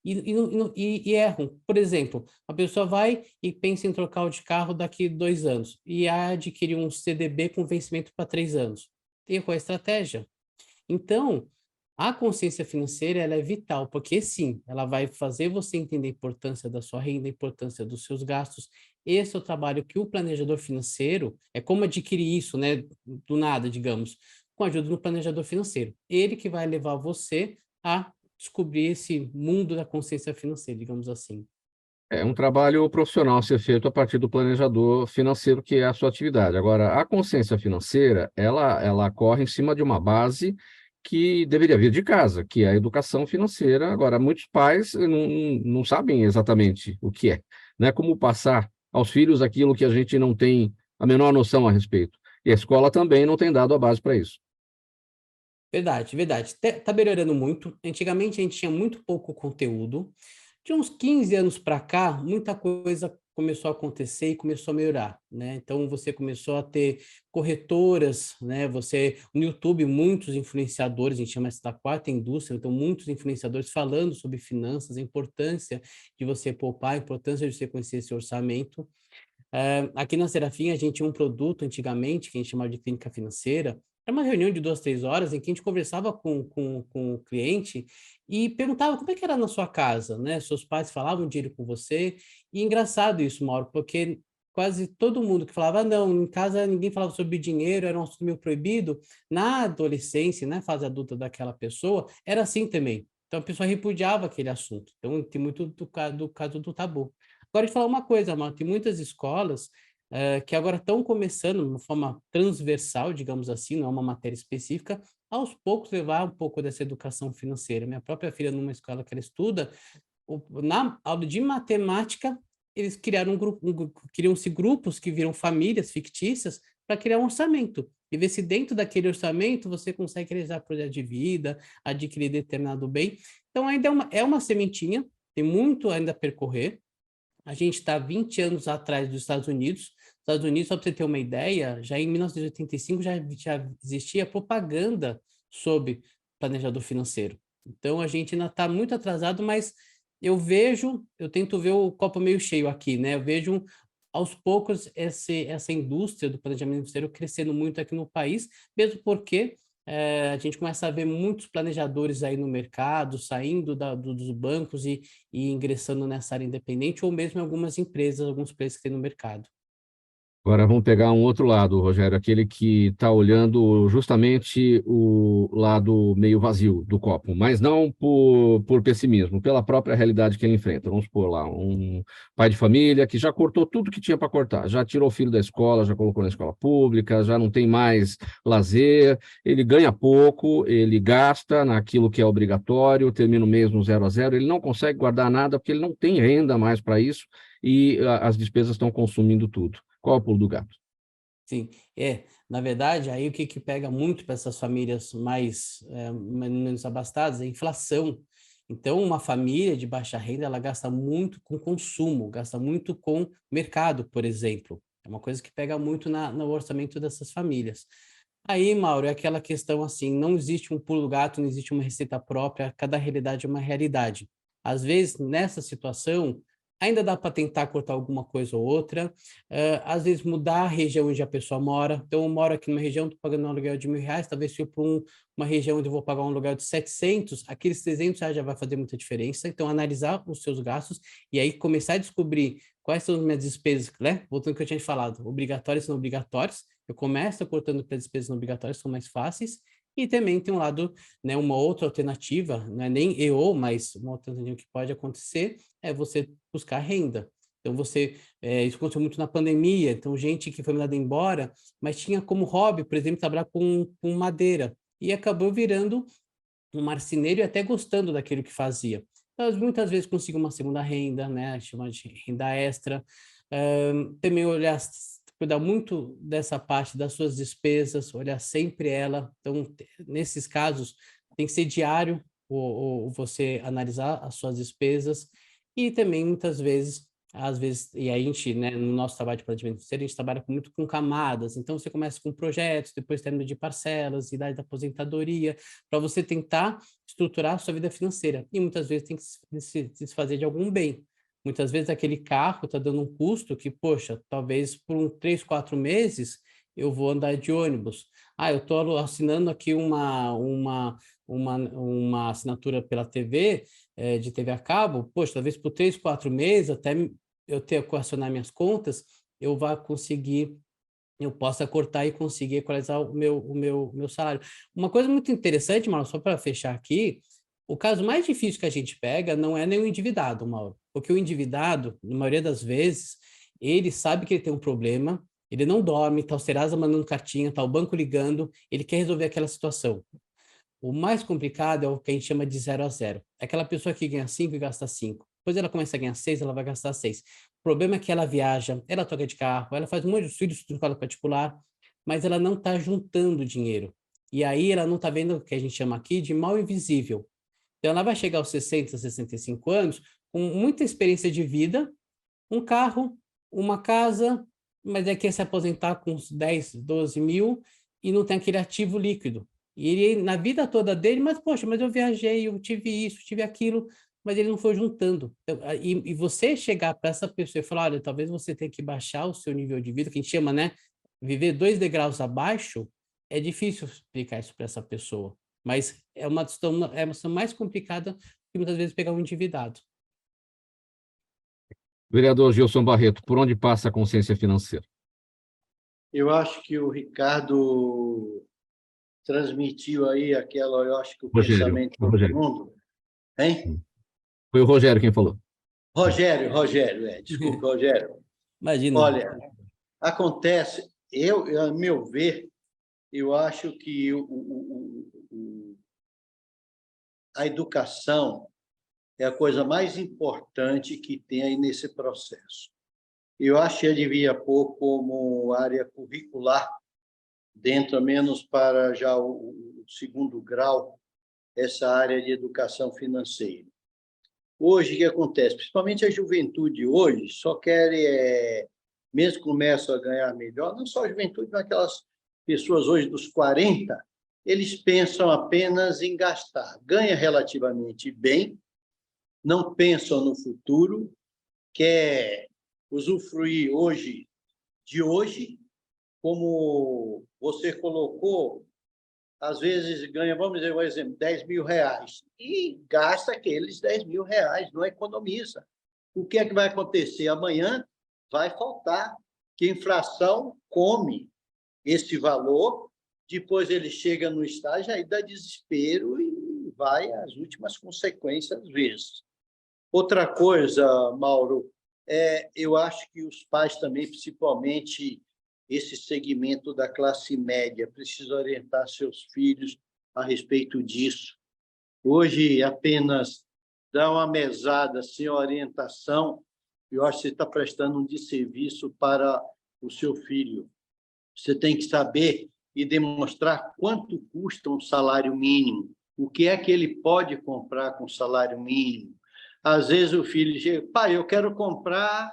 [SPEAKER 5] e erram. Por exemplo, a pessoa vai e pensa em trocar o de carro daqui 2 anos e adquire um CDB com vencimento para 3 anos. Errou a estratégia. Então, a consciência financeira ela é vital, porque sim, ela vai fazer você entender a importância da sua renda, a importância dos seus gastos. Esse é o trabalho que o planejador financeiro, é como adquirir isso, né, do nada, digamos, com a ajuda do planejador financeiro. Ele que vai levar você a descobrir esse mundo da consciência financeira, digamos assim.
[SPEAKER 2] É um trabalho profissional a ser feito a partir do planejador financeiro, que é a sua atividade. Agora, a consciência financeira, ela corre em cima de uma base que deveria vir de casa, que é a educação financeira. Agora, muitos pais não sabem exatamente o que é, né? Como passar aos filhos aquilo que a gente não tem a menor noção a respeito. E a escola também não tem dado a base para isso.
[SPEAKER 5] Verdade, verdade. Tá melhorando muito. Antigamente a gente tinha muito pouco conteúdo. De uns 15 anos para cá, muita coisa começou a acontecer e começou a melhorar, né? Então você começou a ter corretoras, né? No YouTube, muitos influenciadores, a gente chama isso da quarta indústria, então muitos influenciadores falando sobre finanças, a importância de você poupar, a importância de você conhecer esse orçamento. Aqui na Serafim, a gente tinha um produto antigamente, que a gente chamava de clínica financeira. Era uma reunião de 2, 3 horas em que a gente conversava com o cliente e perguntava como é que era na sua casa, né? Seus pais falavam dinheiro com você. E engraçado isso, Mauro, porque quase todo mundo que falava, não, em casa ninguém falava sobre dinheiro, era um assunto meio proibido. Na adolescência, na fase adulta daquela pessoa, era assim também. Então a pessoa repudiava aquele assunto. Então tem muito do caso do tabu. Agora, de falar uma coisa, Mauro, tem muitas escolas que agora estão começando, de uma forma transversal, digamos assim, não é uma matéria específica, aos poucos levar um pouco dessa educação financeira. Minha própria filha, numa escola que ela estuda, na aula de matemática, eles criaram criam-se grupos que viram famílias fictícias para criar um orçamento. E ver se dentro daquele orçamento você consegue realizar projeto de vida, adquirir determinado bem. Então, ainda é uma sementinha, tem muito ainda a percorrer. A gente está 20 anos atrás dos Estados Unidos. Estados Unidos, só para você ter uma ideia, já em 1985 já existia propaganda sobre planejador financeiro. Então, a gente ainda está muito atrasado, mas eu tento ver o copo meio cheio aqui, né? Eu vejo aos poucos essa indústria do planejamento financeiro crescendo muito aqui no país, mesmo porque a gente começa a ver muitos planejadores aí no mercado, saindo dos bancos e ingressando nessa área independente, ou mesmo em algumas empresas, alguns players que tem no mercado.
[SPEAKER 2] Agora vamos pegar um outro lado, Rogério, aquele que está olhando justamente o lado meio vazio do copo, mas não por pessimismo, pela própria realidade que ele enfrenta. Vamos supor lá, um pai de família que já cortou tudo que tinha para cortar, já tirou o filho da escola, já colocou na escola pública, já não tem mais lazer, ele ganha pouco, ele gasta naquilo que é obrigatório, termina o mês no 0 a 0, ele não consegue guardar nada porque ele não tem renda mais para isso e as despesas estão consumindo tudo. Qual é o pulo do gato?
[SPEAKER 5] Sim, na verdade, aí o que pega muito para essas famílias menos abastadas é a inflação. Então, uma família de baixa renda, ela gasta muito com consumo, gasta muito com mercado, por exemplo. É uma coisa que pega muito no orçamento dessas famílias. Aí, Mauro, é aquela questão assim, não existe um pulo do gato, não existe uma receita própria, cada realidade é uma realidade. Às vezes, nessa situação, ainda dá para tentar cortar alguma coisa ou outra, às vezes mudar a região onde a pessoa mora. Então, eu moro aqui numa região, estou pagando um aluguel de R$ 1.000, talvez se eu para uma região onde eu vou pagar um aluguel de 700, aqueles R$ 300 já vai fazer muita diferença. Então, analisar os seus gastos e aí começar a descobrir quais são as minhas despesas, né? Voltando ao que eu tinha falado, obrigatórias e não obrigatórias. Eu começo cortando para despesas não obrigatórias, são mais fáceis. E também tem um lado, né, uma outra alternativa, não é nem mas uma outra alternativa que pode acontecer é você buscar renda. Então, isso aconteceu muito na pandemia, então gente que foi mandada embora, mas tinha como hobby, por exemplo, trabalhar com madeira, e acabou virando um marceneiro e até gostando daquilo que fazia. muitas vezes conseguir uma segunda renda, né, chama de renda extra, também olhar, cuidar muito dessa parte das suas despesas, olhar sempre ela. Então, nesses casos, tem que ser diário ou você analisar as suas despesas e também muitas vezes, às vezes, e a gente, né, no nosso trabalho de planejamento financeiro, a gente trabalha muito com camadas. Então, você começa com projetos, depois término de parcelas, idade da aposentadoria, para você tentar estruturar a sua vida financeira. E muitas vezes tem que se desfazer de algum bem. Muitas vezes aquele carro está dando um custo que, poxa, talvez por 3, 4 meses eu vou andar de ônibus. Eu estou assinando aqui uma assinatura pela TV, de TV a cabo, poxa, talvez por 3, 4 meses, até eu ter que acionar minhas contas, eu possa cortar e conseguir equalizar o meu salário. Uma coisa muito interessante, Mauro, só para fechar aqui, o caso mais difícil que a gente pega não é nem o endividado, Mauro, porque o endividado, na maioria das vezes, ele sabe que ele tem um problema, ele não dorme, está o Serasa mandando cartinha, está o banco ligando, ele quer resolver aquela situação. O mais complicado é o que a gente chama de 0 a 0. É aquela pessoa que ganha 5 e gasta 5. Depois ela começa a ganhar 6, ela vai gastar 6. O problema é que ela viaja, ela troca de carro, ela faz um monte de estudos de escola particular, mas ela não está juntando dinheiro. E aí ela não está vendo o que a gente chama aqui de mal invisível. Então ela vai chegar aos 60, 65 anos com muita experiência de vida, um carro, uma casa, mas quer se aposentar com uns 10, 12 mil e não tem aquele ativo líquido. E ele, na vida toda dele, mas poxa, mas eu viajei, eu tive isso, tive aquilo, mas ele não foi juntando. E você chegar para essa pessoa e falar, olha, talvez você tenha que baixar o seu nível de vida, que a gente chama, né, viver 2 degraus abaixo, é difícil explicar isso para essa pessoa. Mas é uma situação mais complicada que muitas vezes pegar um endividado.
[SPEAKER 2] Vereador Gilson Barreto, por onde passa a consciência financeira?
[SPEAKER 3] Eu acho que o Ricardo transmitiu aí eu acho que o pensamento de todo mundo. Hein?
[SPEAKER 2] Foi o Rogério quem falou.
[SPEAKER 3] Rogério, desculpa, Rogério.
[SPEAKER 5] Imagina.
[SPEAKER 3] Olha, acontece, a meu ver, eu acho que a educação é a coisa mais importante que tem aí nesse processo. Eu acho que eu devia pôr como área curricular, dentro, menos para já o segundo grau, essa área de educação financeira. Hoje, o que acontece? Principalmente a juventude hoje só quer, mesmo que começam a ganhar melhor, não só a juventude, mas aquelas pessoas hoje dos 40, eles pensam apenas em gastar. Ganha relativamente bem, não pensam no futuro, quer usufruir de hoje, como você colocou, às vezes ganha, vamos dizer um exemplo, 10 mil reais, e gasta aqueles 10 mil reais, não economiza. O que é que vai acontecer? Amanhã vai faltar, que a inflação come esse valor, depois ele chega no estágio, aí dá desespero e vai às últimas consequências às vezes. Outra coisa, Mauro, eu acho que os pais também, principalmente esse segmento da classe média, precisam orientar seus filhos a respeito disso. Hoje, apenas dar uma mesada sem orientação, eu acho que você está prestando um desserviço para o seu filho. Você tem que saber e demonstrar quanto custa um salário mínimo, o que é que ele pode comprar com salário mínimo. Às vezes o filho chega, pai, eu quero comprar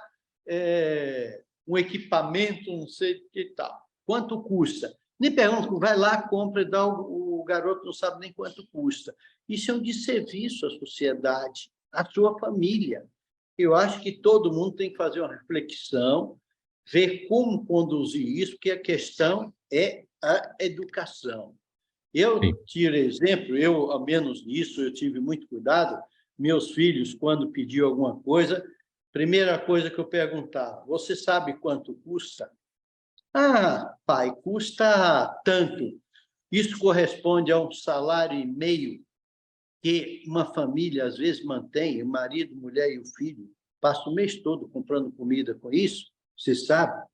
[SPEAKER 3] um equipamento, não sei o que tal. Quanto custa? Nem pergunta, vai lá, compra e dá, o garoto não sabe nem quanto custa. Isso é um desserviço à sociedade, à sua família. Eu acho que todo mundo tem que fazer uma reflexão, ver como conduzir isso, porque a questão é a educação. Eu tiro exemplo, ao menos nisso, eu tive muito cuidado. Meus filhos, quando pediam alguma coisa, primeira coisa que eu perguntava, você sabe quanto custa? Ah, pai, custa tanto. Isso corresponde a 1,5 salário que uma família, às vezes, mantém, o marido, mulher e o filho, passa o mês todo comprando comida com isso, você sabe?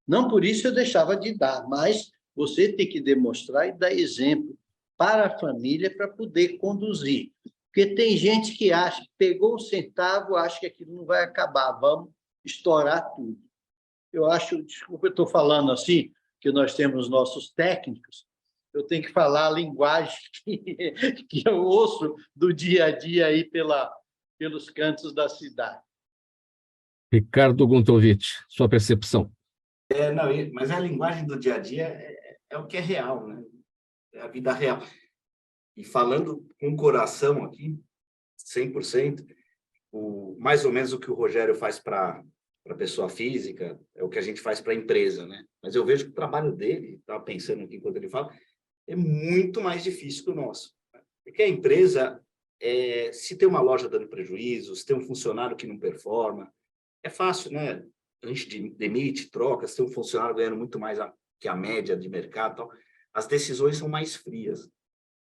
[SPEAKER 3] Não por isso eu deixava de dar, mas você tem que demonstrar e dar exemplo para a família para poder conduzir. Porque tem gente que acha, pegou um centavo, acha que aquilo não vai acabar, vamos estourar tudo. Eu acho, desculpa, eu estou falando assim, que nós temos nossos técnicos, eu tenho que falar a linguagem que eu ouço do dia a dia aí pelos cantos da cidade.
[SPEAKER 2] Ricardo Guntovitch, sua percepção.
[SPEAKER 4] Não, mas a linguagem do dia a dia é o que é real, né? É a vida real. E falando com o coração aqui, 100%, mais ou menos o que o Rogério faz para a pessoa física, é o que a gente faz para a empresa, né? Mas eu vejo que o trabalho dele, estava pensando aqui enquanto ele fala, é muito mais difícil que o nosso. Porque a empresa, se tem uma loja dando prejuízo, se tem um funcionário que não performa, é fácil, né? A gente demite, troca, se tem um funcionário ganhando muito mais que a média de mercado, tal, as decisões são mais frias.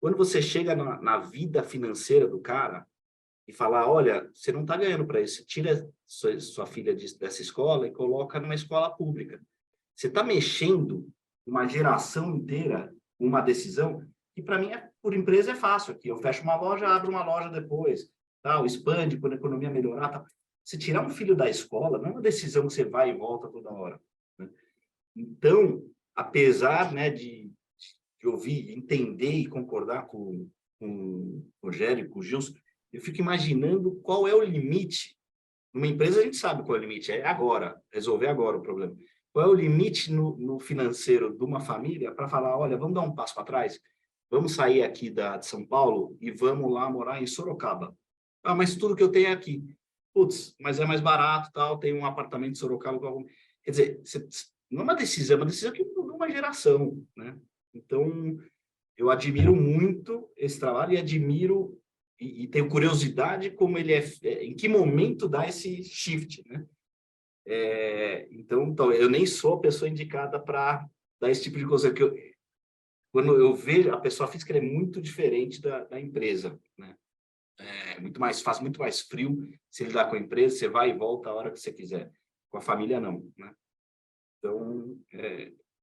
[SPEAKER 4] Quando você chega na vida financeira do cara e fala, olha, você não está ganhando para isso, tira sua filha dessa escola e coloca numa escola pública. Você está mexendo uma geração inteira com uma decisão que, para mim, por empresa é fácil. Aqui eu fecho uma loja, abro uma loja depois, tal, expande quando a economia melhorar. Tal. Se tirar um filho da escola, não é uma decisão que você vai e volta toda hora. Né? Então, apesar, né, de ouvir, entender e concordar com o Rogério e com o Gilson, eu fico imaginando qual é o limite. Numa empresa, a gente sabe qual é o limite, é agora, resolver agora o problema. Qual é o limite no financeiro de uma família para falar, olha, vamos dar um passo para trás? Vamos sair aqui de São Paulo e vamos lá morar em Sorocaba. Ah, mas tudo que eu tenho é aqui. Putz, mas é mais barato, tal, tem um apartamento em Sorocaba. Quer dizer, não é uma decisão que mudou uma geração, né? Então, eu admiro muito esse trabalho e admiro e tenho curiosidade como ele em que momento dá esse shift, né? Então, eu nem sou a pessoa indicada para dar esse tipo de coisa. Quando eu vejo, a pessoa física é muito diferente da empresa, né? Faz muito mais frio se lidar com a empresa, você vai e volta a hora que você quiser. Com a família, não, né? Então,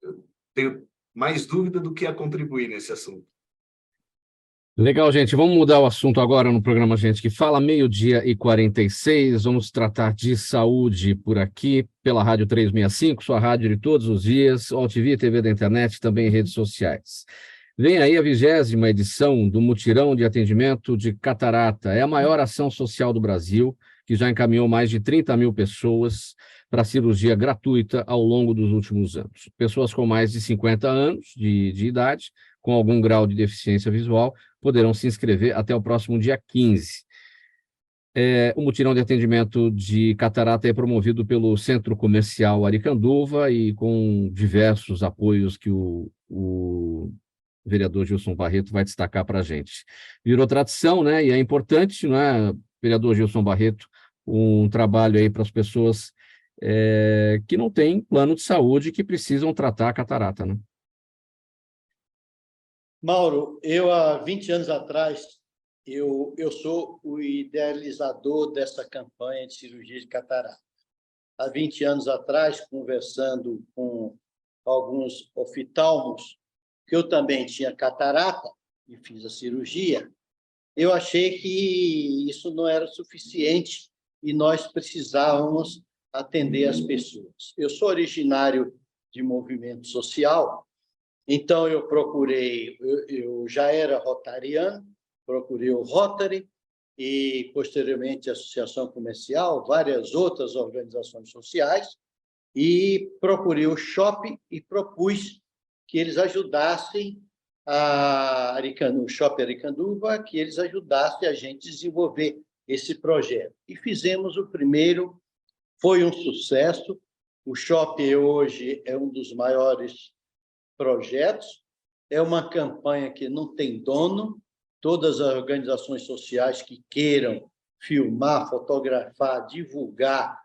[SPEAKER 4] eu tenho mais dúvida do que a contribuir nesse assunto.
[SPEAKER 2] Legal, gente. Vamos mudar o assunto agora no programa Gente que Fala, 12h46. Vamos tratar de saúde por aqui, pela Rádio 365, sua rádio de todos os dias, OTV, TV da internet, também em redes sociais. Vem aí a 20ª edição do Mutirão de Atendimento de Catarata. É a maior ação social do Brasil, que já encaminhou mais de 30 mil pessoas para cirurgia gratuita ao longo dos últimos anos. Pessoas com mais de 50 anos de idade, com algum grau de deficiência visual, poderão se inscrever até o próximo dia 15. O mutirão de atendimento de catarata é promovido pelo Centro Comercial Aricanduva e com diversos apoios que o vereador Gilson Barreto vai destacar para a gente. Virou tradição, né? E é importante, né, vereador Gilson Barreto, um trabalho aí para as pessoas que não têm plano de saúde e que precisam tratar a catarata, né?
[SPEAKER 3] Mauro, eu há 20 anos atrás, eu sou o idealizador dessa campanha de cirurgia de catarata. Há 20 anos atrás, conversando com alguns oftalmos, que eu também tinha catarata e fiz a cirurgia, eu achei que isso não era suficiente e nós precisávamos atender as pessoas. Eu sou originário de movimento social, então eu procurei, eu já era rotariano, procurei o Rotary e, posteriormente, a Associação Comercial, várias outras organizações sociais, e procurei o Shopping e propus que eles ajudassem o Shopping Aricanduva, que eles ajudassem a gente a desenvolver esse projeto. E fizemos o primeiro, foi um sucesso. O Shopping hoje é um dos maiores projetos, é uma campanha que não tem dono, todas as organizações sociais que queiram filmar, fotografar, divulgar,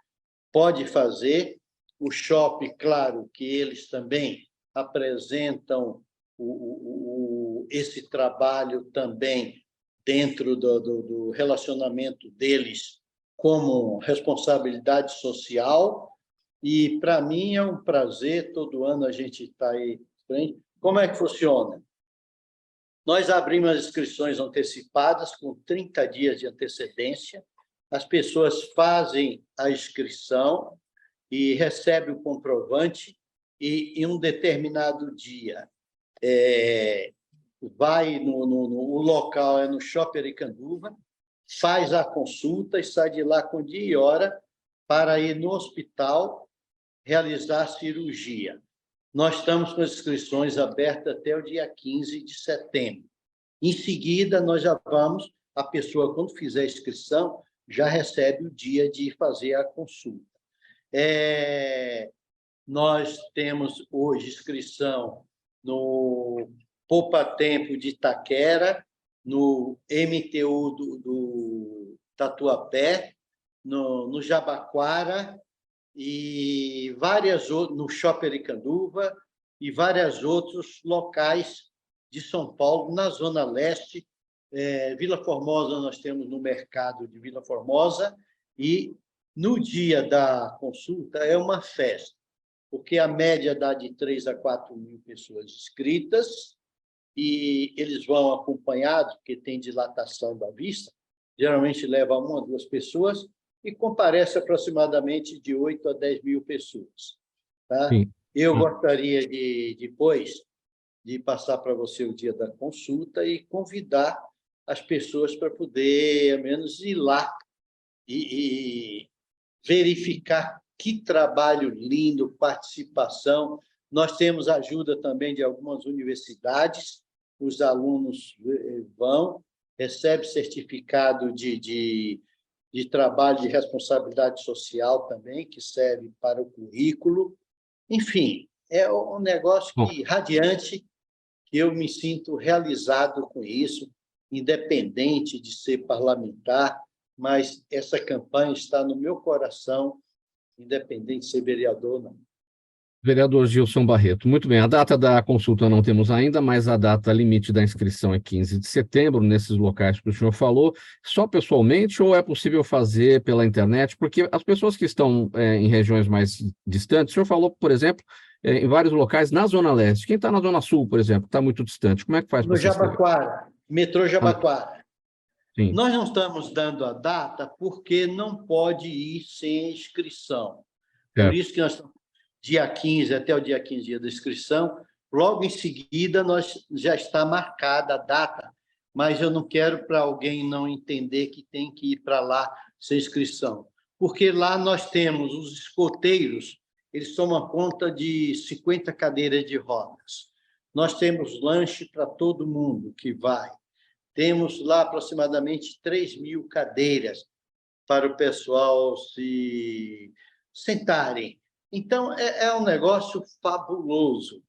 [SPEAKER 3] pode fazer. O Shopping, claro, que eles também apresentam esse trabalho também dentro do relacionamento deles como responsabilidade social, e para mim é um prazer, todo ano a gente está aí. Como é que funciona? Nós abrimos as inscrições antecipadas com 30 dias de antecedência. As pessoas fazem a inscrição e recebem o comprovante e, em um determinado dia, vai no local, é no Shopping Aricanduva, faz a consulta e sai de lá com dia e hora para ir no hospital realizar a cirurgia. Nós estamos com as inscrições abertas até o dia 15 de setembro. Em seguida, nós já vamos, a pessoa, quando fizer a inscrição, já recebe o dia de fazer a consulta. Nós temos hoje inscrição no Poupa Tempo de Itaquera, no MTU do Tatuapé, no Jabaquara, e no Shopping Aricanduva e vários outros locais de São Paulo, na Zona Leste. Vila Formosa, nós temos no mercado de Vila Formosa, e no dia da consulta é uma festa, porque a média dá de 3 a 4 mil pessoas inscritas, e eles vão acompanhados, porque tem dilatação da vista, geralmente leva 1 a 2 pessoas, e comparece aproximadamente de 8 a 10 mil pessoas. Tá? Eu gostaria de, depois, de passar para você o dia da consulta e convidar as pessoas para poder, ao menos, ir lá e verificar que trabalho lindo, participação. Nós temos ajuda também de algumas universidades, os alunos vão, recebem certificado de trabalho de responsabilidade social também, que serve para o currículo. Enfim, é um negócio radiante, que eu me sinto realizado com isso, independente de ser parlamentar, mas essa campanha está no meu coração, independente de ser vereador ou não.
[SPEAKER 2] Vereador Gilson Barreto, muito bem. A data da consulta não temos ainda, mas a data limite da inscrição é 15 de setembro, nesses locais que o senhor falou. Só pessoalmente ou é possível fazer pela internet? Porque as pessoas que estão em regiões mais distantes, o senhor falou, por exemplo, em vários locais na Zona Leste. Quem está na Zona Sul, por exemplo, está muito distante, como é que faz para se inscrever?
[SPEAKER 3] No Jabaquara, metrô Jabaquara.
[SPEAKER 2] Sim.
[SPEAKER 3] Nós não estamos dando a data porque não pode ir sem inscrição. Por isso que nós estamos dia 15, até o dia 15, dia da inscrição. Logo em seguida, já está marcada a data, mas eu não quero para alguém não entender que tem que ir para lá sem inscrição. Porque lá nós temos os escoteiros, eles tomam conta de 50 cadeiras de rodas. Nós temos lanche para todo mundo que vai. Temos lá aproximadamente 3 mil cadeiras para o pessoal se sentarem. Então, é um negócio fabuloso,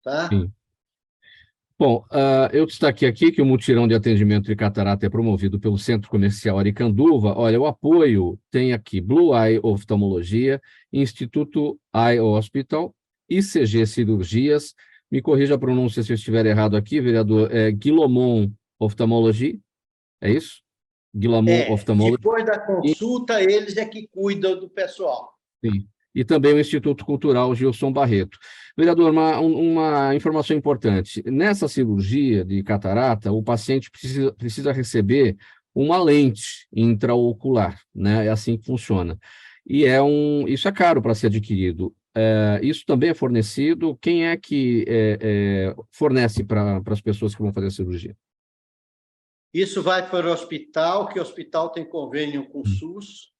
[SPEAKER 3] tá?
[SPEAKER 2] Sim. Bom, eu destaquei aqui que o mutirão de atendimento de catarata é promovido pelo Centro Comercial Aricanduva. Olha, o apoio tem aqui Blue Eye Oftalmologia, Instituto Eye Hospital, ICG Cirurgias, me corrija a pronúncia se eu estiver errado aqui, vereador, Guilomon Oftalmologia, é isso? Guilomon Oftalmologia.
[SPEAKER 3] Depois da consulta, eles é que cuidam do pessoal.
[SPEAKER 2] Sim. E também o Instituto Cultural Gilson Barreto. Vereador, uma informação importante. Nessa cirurgia de catarata, o paciente precisa receber uma lente intraocular, né? É assim que funciona. E isso é caro para ser adquirido. Isso também é fornecido? Quem é que fornece para as pessoas que vão fazer a cirurgia?
[SPEAKER 3] Isso vai para o hospital, que o hospital tem convênio com o SUS,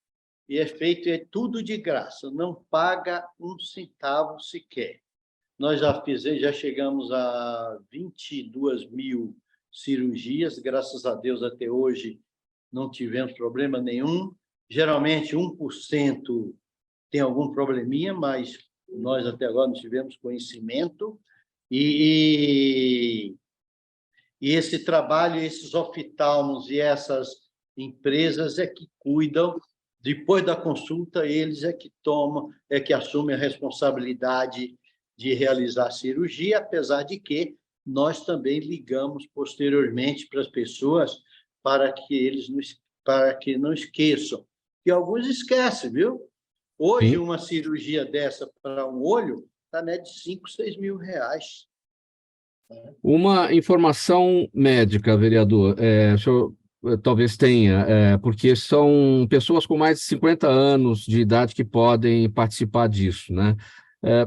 [SPEAKER 3] e é feito tudo de graça, não paga um centavo sequer. Nós já chegamos a 22 mil cirurgias, graças a Deus até hoje não tivemos problema nenhum. Geralmente 1% tem algum probleminha, mas nós até agora não tivemos conhecimento. E esse trabalho, esses oftalmos e essas empresas é que cuidam. Depois da consulta, eles é que assumem a responsabilidade de realizar a cirurgia, apesar de que nós também ligamos posteriormente para as pessoas para que não esqueçam. E alguns esquecem, viu? Hoje, uma cirurgia dessa para um olho está de 5, 6 mil reais.
[SPEAKER 2] Uma informação médica, vereador, o senhor talvez tenha, porque são pessoas com mais de 50 anos de idade que podem participar disso, né?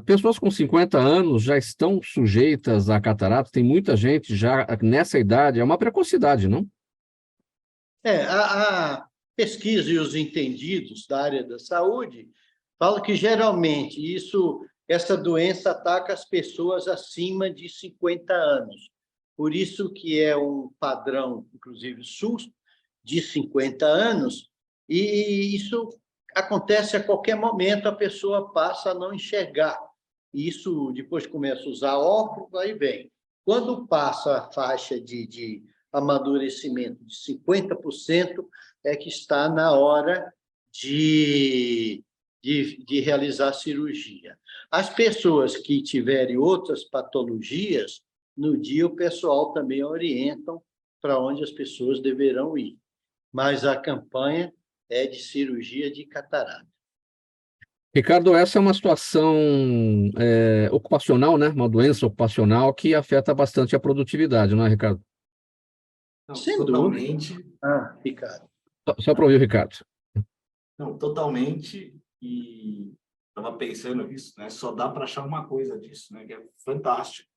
[SPEAKER 2] Pessoas com 50 anos já estão sujeitas a catarata, tem muita gente já nessa idade, é uma precocidade, não?
[SPEAKER 3] A pesquisa e os entendidos da área da saúde falam que, geralmente, essa doença ataca as pessoas acima de 50 anos. Por isso que é um padrão, inclusive SUS, de 50 anos, e isso acontece a qualquer momento, a pessoa passa a não enxergar. Isso, depois começa a usar óculos, aí vem. Quando passa a faixa de amadurecimento de 50%, é que está na hora de realizar a cirurgia. As pessoas que tiverem outras patologias, no dia o pessoal também orientam para onde as pessoas deverão ir. Mas a campanha é de cirurgia de catarata.
[SPEAKER 2] Ricardo, essa é uma situação ocupacional, né? Uma doença ocupacional que afeta bastante a produtividade, não é, Ricardo?
[SPEAKER 4] Não,
[SPEAKER 3] Sem
[SPEAKER 4] totalmente.
[SPEAKER 3] dúvida. Ricardo.
[SPEAKER 2] Só para ouvir o Ricardo.
[SPEAKER 4] Não, totalmente. E estava pensando nisso, né? Só dá para achar uma coisa disso, né? Que é fantástico.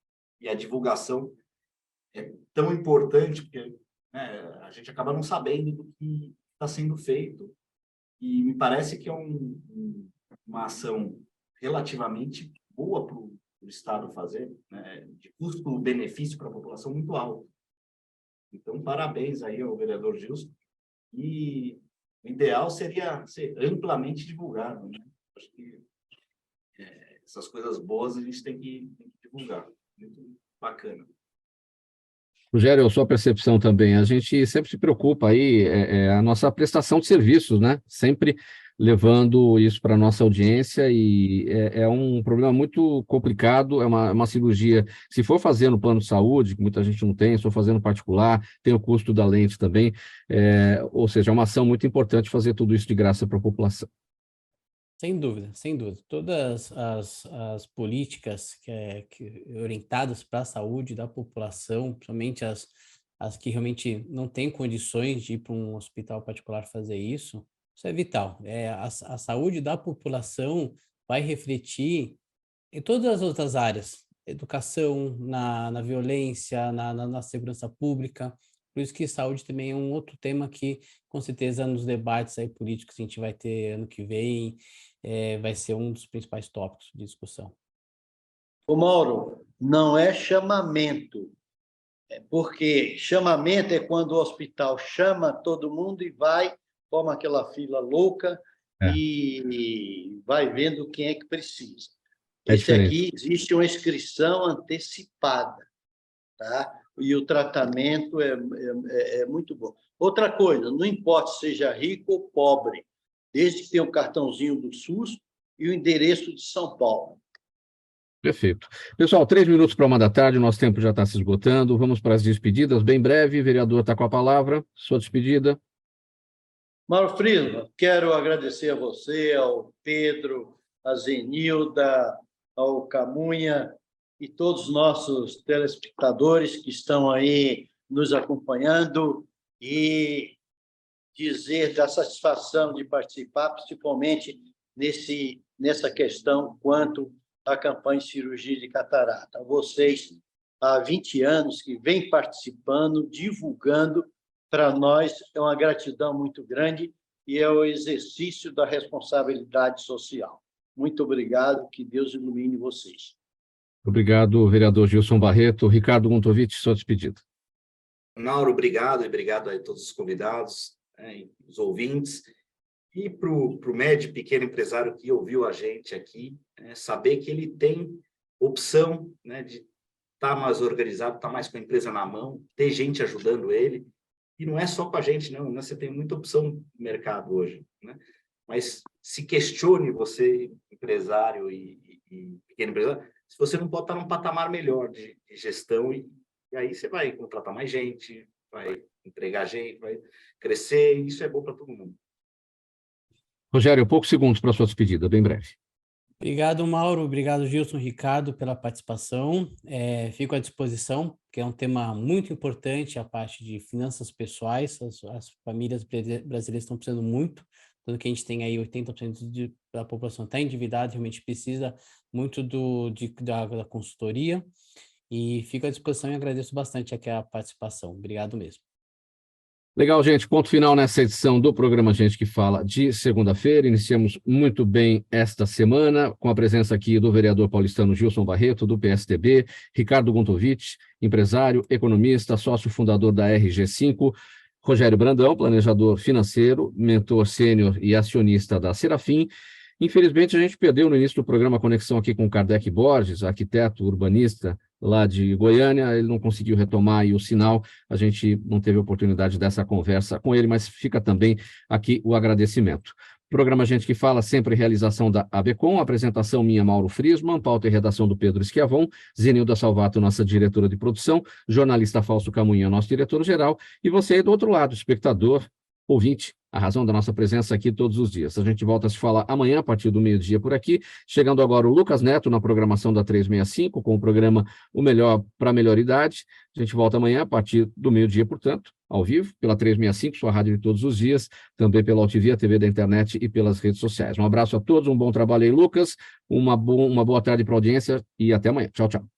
[SPEAKER 4] E a divulgação é tão importante, porque, né, a gente acaba não sabendo do que está sendo feito. E me parece que é uma ação relativamente boa para o Estado fazer, né? De custo-benefício para a população muito alto. Então, parabéns aí ao vereador Gilson. E o ideal seria ser amplamente divulgado, né? Acho que essas coisas boas a gente tem que divulgar. Muito bacana.
[SPEAKER 2] Rogério, a sua percepção também, a gente sempre se preocupa aí, a nossa prestação de serviços, né? Sempre levando isso para a nossa audiência e é um problema muito complicado, é uma cirurgia, se for fazer no plano de saúde, que muita gente não tem, se for fazer no particular, tem o custo da lente também, ou seja, é uma ação muito importante fazer tudo isso de graça para a população.
[SPEAKER 5] Sem dúvida, sem dúvida. Todas as políticas orientadas para a saúde da população, principalmente as que realmente não têm condições de ir para um hospital particular fazer isso é vital. A saúde da população vai refletir em todas as outras áreas, educação, na violência, na segurança pública. Por isso que saúde também é um outro tema que, com certeza, nos debates aí políticos que a gente vai ter ano que vem, vai ser um dos principais tópicos de discussão.
[SPEAKER 3] Ô Mauro, não é chamamento, porque chamamento é quando o hospital chama todo mundo e vai, forma aquela fila louca e vai vendo quem é que precisa. Esse aqui existe uma inscrição antecipada, tá? E o tratamento é muito bom. Outra coisa, não importa se seja rico ou pobre, desde que tenha o cartãozinho do SUS e o endereço de São Paulo.
[SPEAKER 2] Perfeito. Pessoal, 3 minutos para 1 da tarde, nosso tempo já está se esgotando. Vamos para as despedidas, bem breve. O vereador está com a palavra. Sua despedida.
[SPEAKER 3] Mauro Friedman, quero agradecer a você, ao Pedro, a Zenilda, ao Camunha e todos os nossos telespectadores que estão aí nos acompanhando e dizer da satisfação de participar, principalmente nessa questão quanto à campanha de cirurgia de catarata. Vocês, há 20 anos que vêm participando, divulgando, para nós é uma gratidão muito grande e é o exercício da responsabilidade social. Muito obrigado, que Deus ilumine vocês.
[SPEAKER 2] Obrigado, vereador Gilson Barreto. Ricardo Guntovitch, sua despedida.
[SPEAKER 4] Mauro, obrigado, e obrigado a todos os convidados, os ouvintes, e para o médio e pequeno empresário que ouviu a gente aqui, saber que ele tem opção, né, de estar mais organizado, estar mais com a empresa na mão, ter gente ajudando ele, e não é só com a gente, não, né? Você tem muita opção no mercado hoje, né? Mas se questione você, empresário e pequeno empresário, se você não pode estar num patamar melhor de gestão, e aí você vai contratar mais gente, vai empregar gente, vai crescer, e isso é bom para todo mundo.
[SPEAKER 2] Rogério, poucos segundos para a sua despedida, bem breve.
[SPEAKER 5] Obrigado, Mauro. Obrigado, Gilson, Ricardo, pela participação. Fico à disposição, que é um tema muito importante, a parte de finanças pessoais. As famílias brasileiras estão precisando muito, tanto que a gente tem aí 80% da população está endividada, realmente precisa muito da consultoria. E fico à disposição e agradeço bastante aqui a participação. Obrigado mesmo.
[SPEAKER 2] Legal, gente. Ponto final nessa edição do programa Gente que Fala de segunda-feira. Iniciamos muito bem esta semana com a presença aqui do vereador paulistano Gilson Barreto, do PSDB, Ricardo Guntovitch, empresário, economista, sócio fundador da RG5, Rogério Brandão, planejador financeiro, mentor sênior e acionista da Serafim. Infelizmente, a gente perdeu no início do programa a conexão aqui com Kardec Borges, arquiteto urbanista lá de Goiânia. Ele não conseguiu retomar aí o sinal, a gente não teve oportunidade dessa conversa com ele, mas fica também aqui o agradecimento. Programa Gente que Fala, sempre realização da ABCom, apresentação minha, Mauro Friesman, pauta e redação do Pedro Schiavon, Zenilda Salvato, nossa diretora de produção, jornalista Fausto Camunha, nosso diretor-geral, e você aí do outro lado, espectador, ouvinte, a razão da nossa presença aqui todos os dias. A gente volta a se falar amanhã, a partir do meio-dia por aqui. Chegando agora o Lucas Neto na programação da 365, com o programa O Melhor para a Melhor Idade. A gente volta amanhã, a partir do meio-dia, portanto, ao vivo, pela 365, sua rádio de todos os dias, também pela UTV, a TV da internet e pelas redes sociais. Um abraço a todos, um bom trabalho aí, Lucas, uma boa tarde para a audiência e até amanhã. Tchau, tchau.